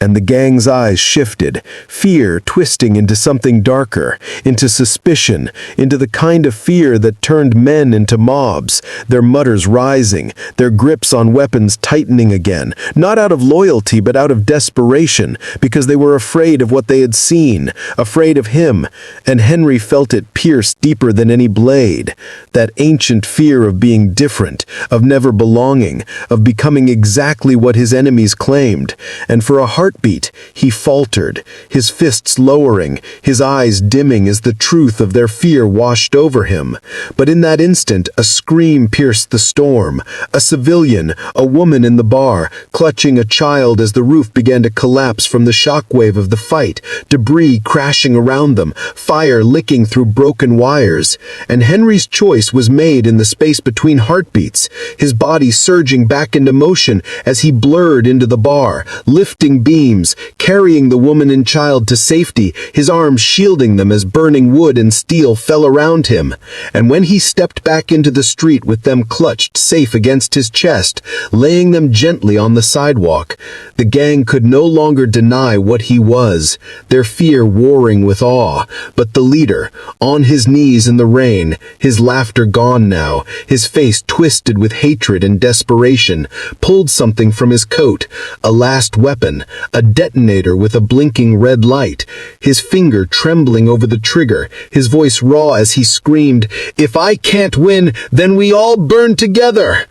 And the gang's eyes shifted, fear twisting into something darker, into suspicion, into the kind of fear that turned men into mobs, their mutters rising, their grips on weapons tightening again, not out of loyalty but out of desperation, because they were afraid of what they had seen, afraid of him, and Henry felt it pierce deeper than any blade, that ancient fear of being different, of never belonging, of becoming exactly what his enemies claimed, and for a heartbeat, he faltered, his fists lowering, his eyes dimming as the truth of their fear washed over him. But in that instant, a scream pierced the storm. A civilian, a woman in the bar, clutching a child as the roof began to collapse from the shockwave of the fight, debris crashing around them, fire licking through broken wires. And Henry's choice was made in the space between heartbeats, his body surging back into motion as he blurred into the bar, lifting beams, carrying the woman and child to safety, his arms shielding them as burning wood and steel fell around him. And when he stepped back into the street with them clutched safe against his chest, laying them gently on the sidewalk, the gang could no longer deny what he was, their fear warring with awe. But the leader, on his knees in the rain, his laughter gone now, his face twisted with hatred and desperation, pulled something from his coat, a last weapon, a detonator with a blinking red light, his finger trembling over the trigger, his voice raw as he screamed, "If I can't win, then we all burn together!"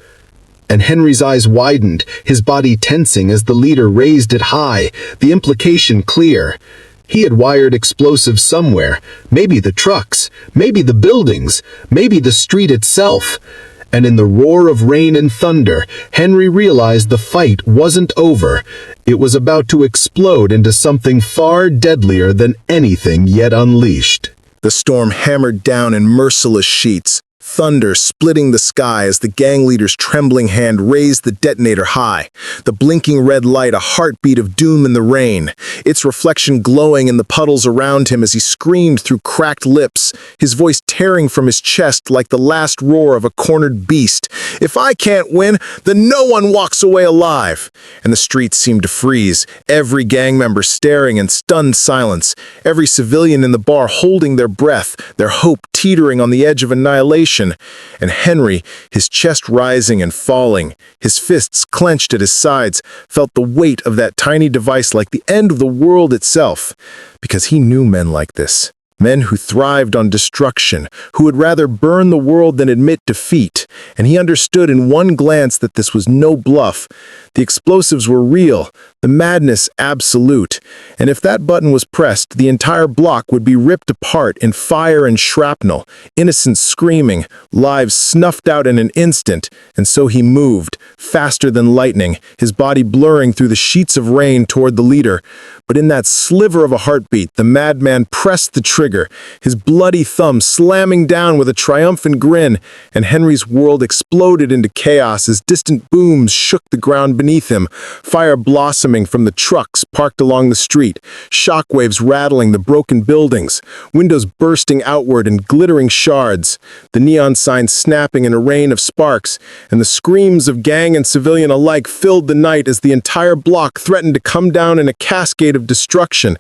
And Henry's eyes widened, his body tensing as the leader raised it high, the implication clear. He had wired explosives somewhere, maybe the trucks, maybe the buildings, maybe the street itself. And in the roar of rain and thunder, Henry realized the fight wasn't over. It was about to explode into something far deadlier than anything yet unleashed. The storm hammered down in merciless sheets, thunder splitting the sky as the gang leader's trembling hand raised the detonator high, the blinking red light a heartbeat of doom in the rain, its reflection glowing in the puddles around him as he screamed through cracked lips, his voice tearing from his chest like the last roar of a cornered beast. If I can't win, then no one walks away alive. And the streets seemed to freeze, every gang member staring in stunned silence, every civilian in the bar holding their breath, their hope teetering on the edge of annihilation. And Henry, his chest rising and falling, his fists clenched at his sides, felt the weight of that tiny device like the end of the world itself. Because he knew men like this. Men who thrived on destruction, who would rather burn the world than admit defeat. And he understood in one glance that this was no bluff. The explosives were real, the madness absolute. And if that button was pressed, the entire block would be ripped apart in fire and shrapnel, innocents screaming, lives snuffed out in an instant. And so he moved, faster than lightning, his body blurring through the sheets of rain toward the leader. But in that sliver of a heartbeat, the madman pressed the trigger, his bloody thumb slamming down with a triumphant grin, and Henry's world exploded into chaos as distant booms shook the ground beneath him, fire blossoming from the trucks parked along the street, shockwaves rattling the broken buildings, windows bursting outward in glittering shards, the neon signs snapping in a rain of sparks, and the screams of gang and civilian alike filled the night as the entire block threatened to come down in a cascade of destruction.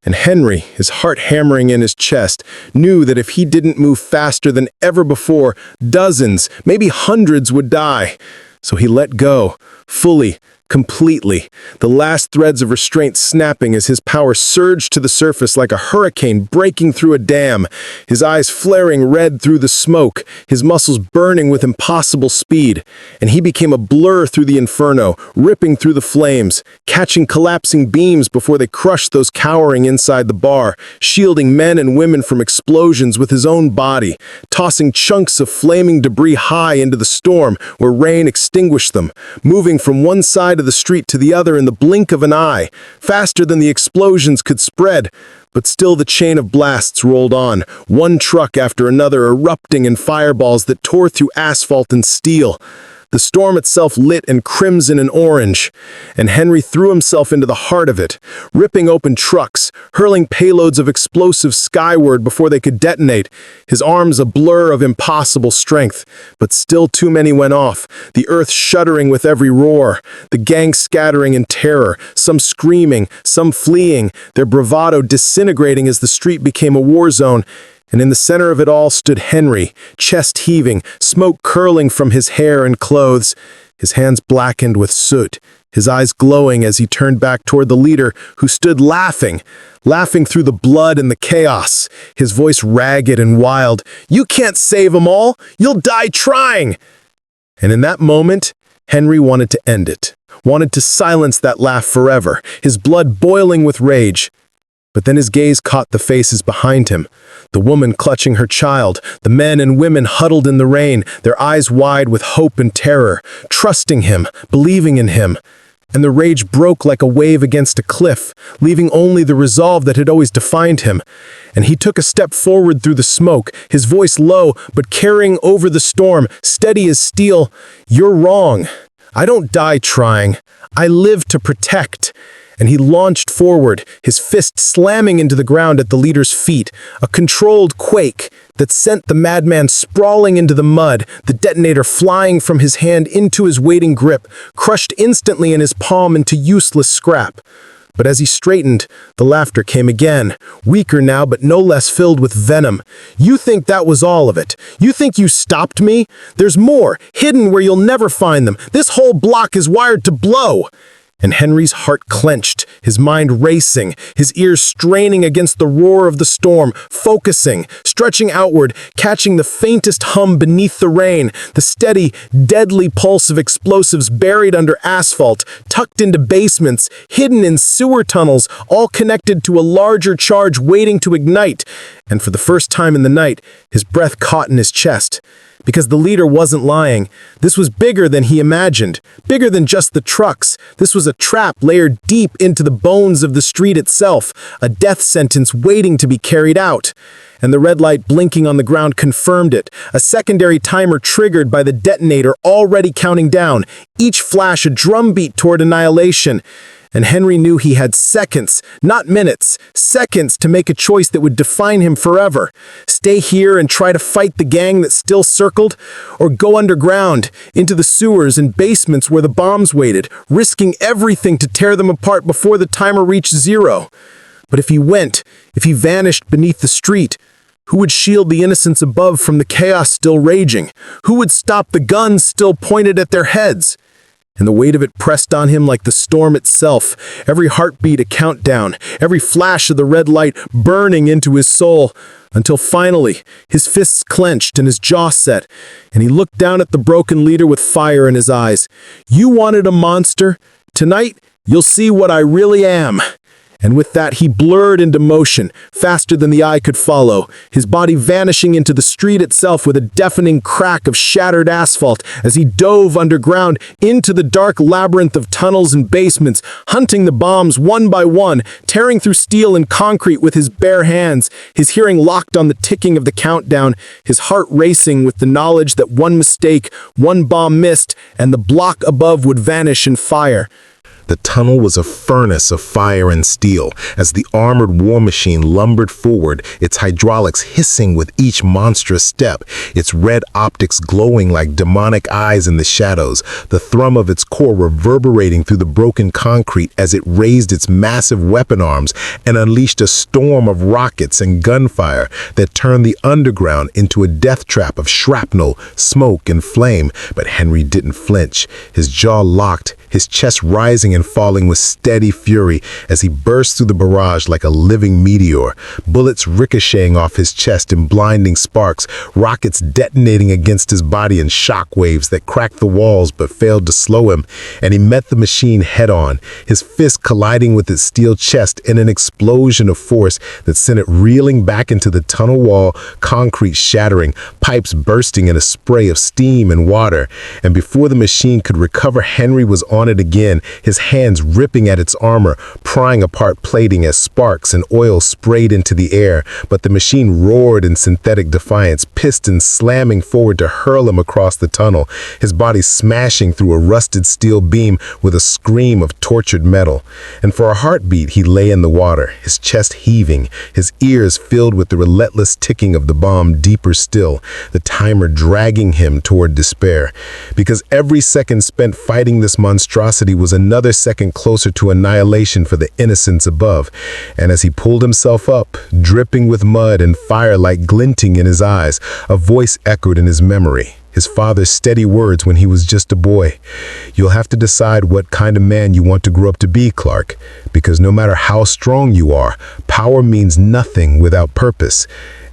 And Henry, his heart hammering in his chest, knew that if he didn't move faster than ever before, dozens, maybe hundreds would die. So he let go, fully, completely, the last threads of restraint snapping as his power surged to the surface like a hurricane breaking through a dam, his eyes flaring red through the smoke, his muscles burning with impossible speed. And he became a blur through the inferno, ripping through the flames, catching collapsing beams before they crushed those cowering inside the bar, shielding men and women from explosions with his own body, tossing chunks of flaming debris high into the storm where rain extinguished them, moving from one side of the street to the other in the blink of an eye, faster than the explosions could spread. But still the chain of blasts rolled on, one truck after another erupting in fireballs that tore through asphalt and steel. The storm itself lit in crimson and orange, and Henry threw himself into the heart of it, ripping open trucks, hurling payloads of explosives skyward before they could detonate, his arms a blur of impossible strength. But still too many went off, the earth shuddering with every roar, the gang scattering in terror, some screaming, some fleeing, their bravado disintegrating as the street became a war zone. And in the center of it all stood Henry, chest heaving, smoke curling from his hair and clothes, his hands blackened with soot, his eyes glowing as he turned back toward the leader, who stood laughing through the blood and the chaos, his voice ragged and wild. "You can't save them all! You'll die trying!" And in that moment, Henry wanted to end it, wanted to silence that laugh forever, his blood boiling with rage. But then his gaze caught the faces behind him, the woman clutching her child, the men and women huddled in the rain, their eyes wide with hope and terror, trusting him, believing in him. And the rage broke like a wave against a cliff, leaving only the resolve that had always defined him. And he took a step forward through the smoke, his voice low, but carrying over the storm, steady as steel. "You're wrong. I don't die trying. I live to protect." And he launched forward, his fist slamming into the ground at the leader's feet, a controlled quake that sent the madman sprawling into the mud, the detonator flying from his hand into his waiting grip, crushed instantly in his palm into useless scrap. But as he straightened, the laughter came again, weaker now but no less filled with venom. "You think that was all of it? You think you stopped me? There's more, hidden where you'll never find them. This whole block is wired to blow." And Henry's heart clenched, his mind racing, his ears straining against the roar of the storm, focusing, stretching outward, catching the faintest hum beneath the rain, the steady, deadly pulse of explosives buried under asphalt, tucked into basements, hidden in sewer tunnels, all connected to a larger charge waiting to ignite. And for the first time in the night, his breath caught in his chest. Because the leader wasn't lying. This was bigger than he imagined, bigger than just the trucks. This was a trap layered deep into the bones of the street itself, a death sentence waiting to be carried out. And the red light blinking on the ground confirmed it, a secondary timer triggered by the detonator already counting down, each flash a drumbeat toward annihilation. And Henry knew he had seconds, not minutes, seconds to make a choice that would define him forever. Stay here and try to fight the gang that still circled, or go underground, into the sewers and basements where the bombs waited, risking everything to tear them apart before the timer reached zero. But if he went, if he vanished beneath the street, who would shield the innocents above from the chaos still raging? Who would stop the guns still pointed at their heads? And the weight of it pressed on him like the storm itself, every heartbeat a countdown, every flash of the red light burning into his soul, until finally his fists clenched and his jaw set, and he looked down at the broken leader with fire in his eyes. "You wanted a monster? Tonight, you'll see what I really am." And with that, he blurred into motion, faster than the eye could follow, his body vanishing into the street itself with a deafening crack of shattered asphalt as he dove underground into the dark labyrinth of tunnels and basements, hunting the bombs one by one, tearing through steel and concrete with his bare hands, his hearing locked on the ticking of the countdown, his heart racing with the knowledge that one mistake, one bomb missed, and the block above would vanish in fire. The tunnel was a furnace of fire and steel as the armored war machine lumbered forward, its hydraulics hissing with each monstrous step, its red optics glowing like demonic eyes in the shadows, the thrum of its core reverberating through the broken concrete as it raised its massive weapon arms and unleashed a storm of rockets and gunfire that turned the underground into a death trap of shrapnel, smoke, and flame. But Henry didn't flinch, his jaw locked, his chest rising and falling with steady fury as he burst through the barrage like a living meteor, bullets ricocheting off his chest in blinding sparks, rockets detonating against his body in shock waves that cracked the walls but failed to slow him, and he met the machine head-on, his fist colliding with its steel chest in an explosion of force that sent it reeling back into the tunnel wall, concrete shattering, pipes bursting in a spray of steam and water. And before the machine could recover, Henry was on it again, his hands ripping at its armor, prying apart plating as sparks and oil sprayed into the air. But the machine roared in synthetic defiance, pistons slamming forward to hurl him across the tunnel, his body smashing through a rusted steel beam with a scream of tortured metal. And for a heartbeat, he lay in the water, his chest heaving, his ears filled with the relentless ticking of the bomb deeper still, the timer dragging him toward despair. Because every second spent fighting this monstrosity was another second closer to annihilation for the innocents above. And as he pulled himself up, dripping with mud and firelight glinting in his eyes, a voice echoed in his memory, his father's steady words when he was just a boy. "You'll have to decide what kind of man you want to grow up to be, Clark, because no matter how strong you are, power means nothing without purpose."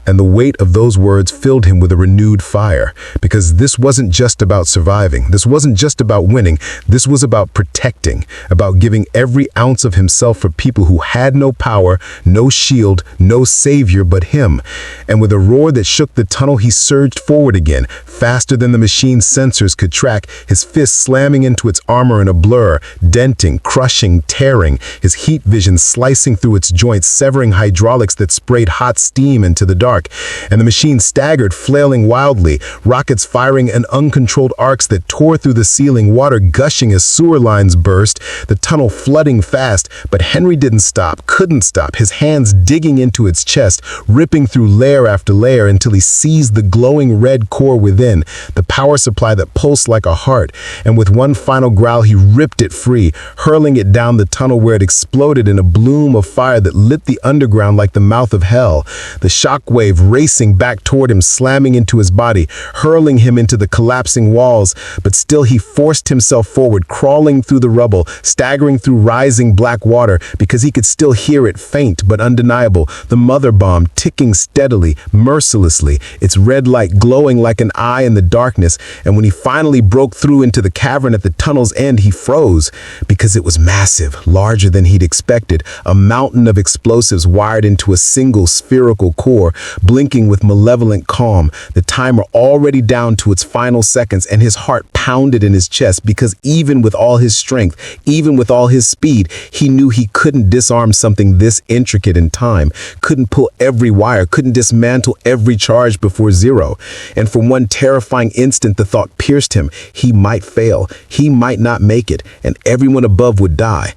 And the weight of those words filled him with a renewed fire, because this wasn't just about surviving. This wasn't just about winning. This was about protecting, about giving every ounce of himself for people who had no power, no shield, no savior but him. And with a roar that shook the tunnel, he surged forward again, faster than the machine's sensors could track, his fist slamming into its armor in a blur, denting, crushing, tearing, his heat vision slicing through its joints, severing hydraulics that sprayed hot steam into the dark. And the machine staggered, flailing wildly, rockets firing in uncontrolled arcs that tore through the ceiling, water gushing as sewer lines burst, the tunnel flooding fast. But Henry didn't stop, couldn't stop, his hands digging into its chest, ripping through layer after layer until he seized the glowing red core within, the power supply that pulsed like a heart. And with one final growl, he ripped it free, hurling it down the tunnel where it exploded in a bloom of fire that lit the underground like the mouth of hell. The shock shockwave racing back toward him, slamming into his body, hurling him into the collapsing walls. But still he forced himself forward, crawling through the rubble, staggering through rising black water, because he could still hear it, faint but undeniable, the mother bomb ticking steadily, mercilessly, its red light glowing like an eye in the darkness. And when he finally broke through into the cavern at the tunnel's end, he froze, because it was massive, larger than he'd expected, a mountain of explosives wired into a single spherical core, blinking with malevolent calm, the timer already down to its final seconds, and his heart pounded in his chest, because even with all his strength, even with all his speed, he knew he couldn't disarm something this intricate in time, couldn't pull every wire, couldn't dismantle every charge before zero. And for one terrifying instant, the thought pierced him: he might fail, he might not make it, and everyone above would die.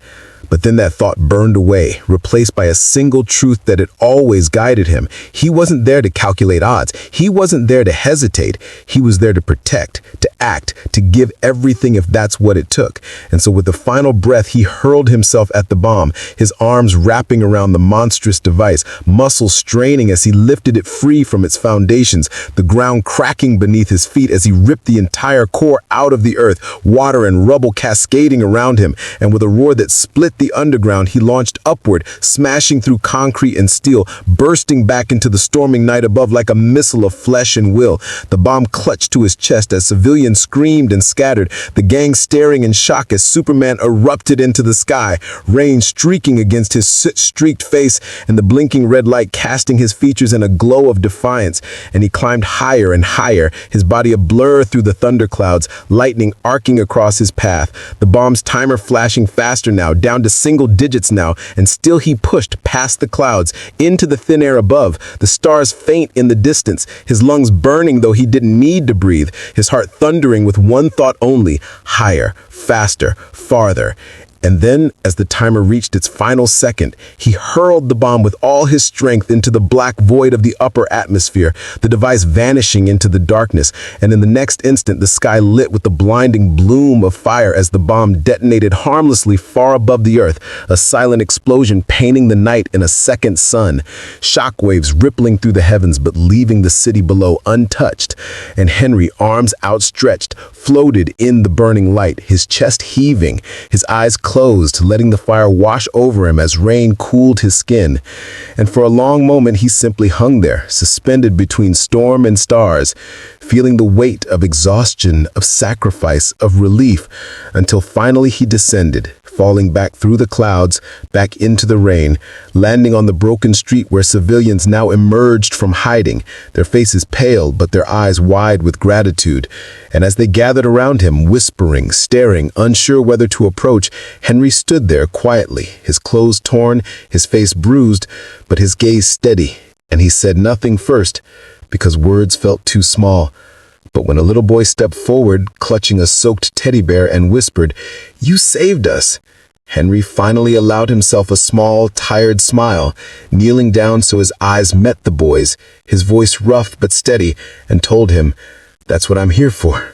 But then that thought burned away, replaced by a single truth that had always guided him. He wasn't there to calculate odds. He wasn't there to hesitate. He was there to protect, to act, to give everything if that's what it took. And so with the final breath, he hurled himself at the bomb, his arms wrapping around the monstrous device, muscles straining as he lifted it free from its foundations, the ground cracking beneath his feet as he ripped the entire core out of the earth, water and rubble cascading around him. And with a roar that split the underground, he launched upward, smashing through concrete and steel, bursting back into the storming night above like a missile of flesh and will. The bomb clutched to his chest as civilians screamed and scattered, the gang staring in shock as Superman erupted into the sky, rain streaking against his soot-streaked face and the blinking red light casting his features in a glow of defiance. And he climbed higher and higher, his body a blur through the thunderclouds, lightning arcing across his path, the bomb's timer flashing faster now, down to single digits now, and still he pushed past the clouds, into the thin air above, the stars faint in the distance, his lungs burning though he didn't need to breathe, his heart thundering with one thought only: higher, faster, farther. And then, as the timer reached its final second, he hurled the bomb with all his strength into the black void of the upper atmosphere, the device vanishing into the darkness. And in the next instant, the sky lit with the blinding bloom of fire as the bomb detonated harmlessly far above the earth, a silent explosion painting the night in a second sun. Shockwaves rippling through the heavens but leaving the city below untouched. And Henry, arms outstretched, floated in the burning light, his chest heaving, his eyes closed, letting the fire wash over him as rain cooled his skin. And for a long moment he simply hung there, suspended between storm and stars, feeling the weight of exhaustion, of sacrifice, of relief, until finally he descended, falling back through the clouds, back into the rain, landing on the broken street where civilians now emerged from hiding, their faces pale but their eyes wide with gratitude. And as they gathered around him, whispering, staring, unsure whether to approach, Henry stood there quietly, his clothes torn, his face bruised, but his gaze steady, and he said nothing first, because words felt too small. But when a little boy stepped forward, clutching a soaked teddy bear, and whispered, "You saved us," Henry finally allowed himself a small, tired smile, kneeling down so his eyes met the boy's, his voice rough but steady, and told him, "That's what I'm here for."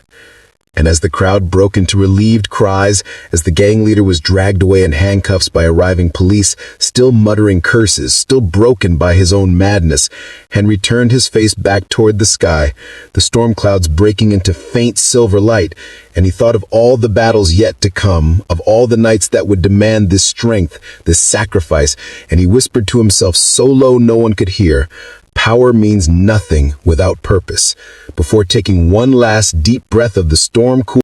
And as the crowd broke into relieved cries, as the gang leader was dragged away in handcuffs by arriving police, still muttering curses, still broken by his own madness, Henry turned his face back toward the sky, the storm clouds breaking into faint silver light, and he thought of all the battles yet to come, of all the nights that would demand this strength, this sacrifice, and he whispered to himself so low no one could hear, "Power means nothing without purpose," before taking one last deep breath of the storm-cool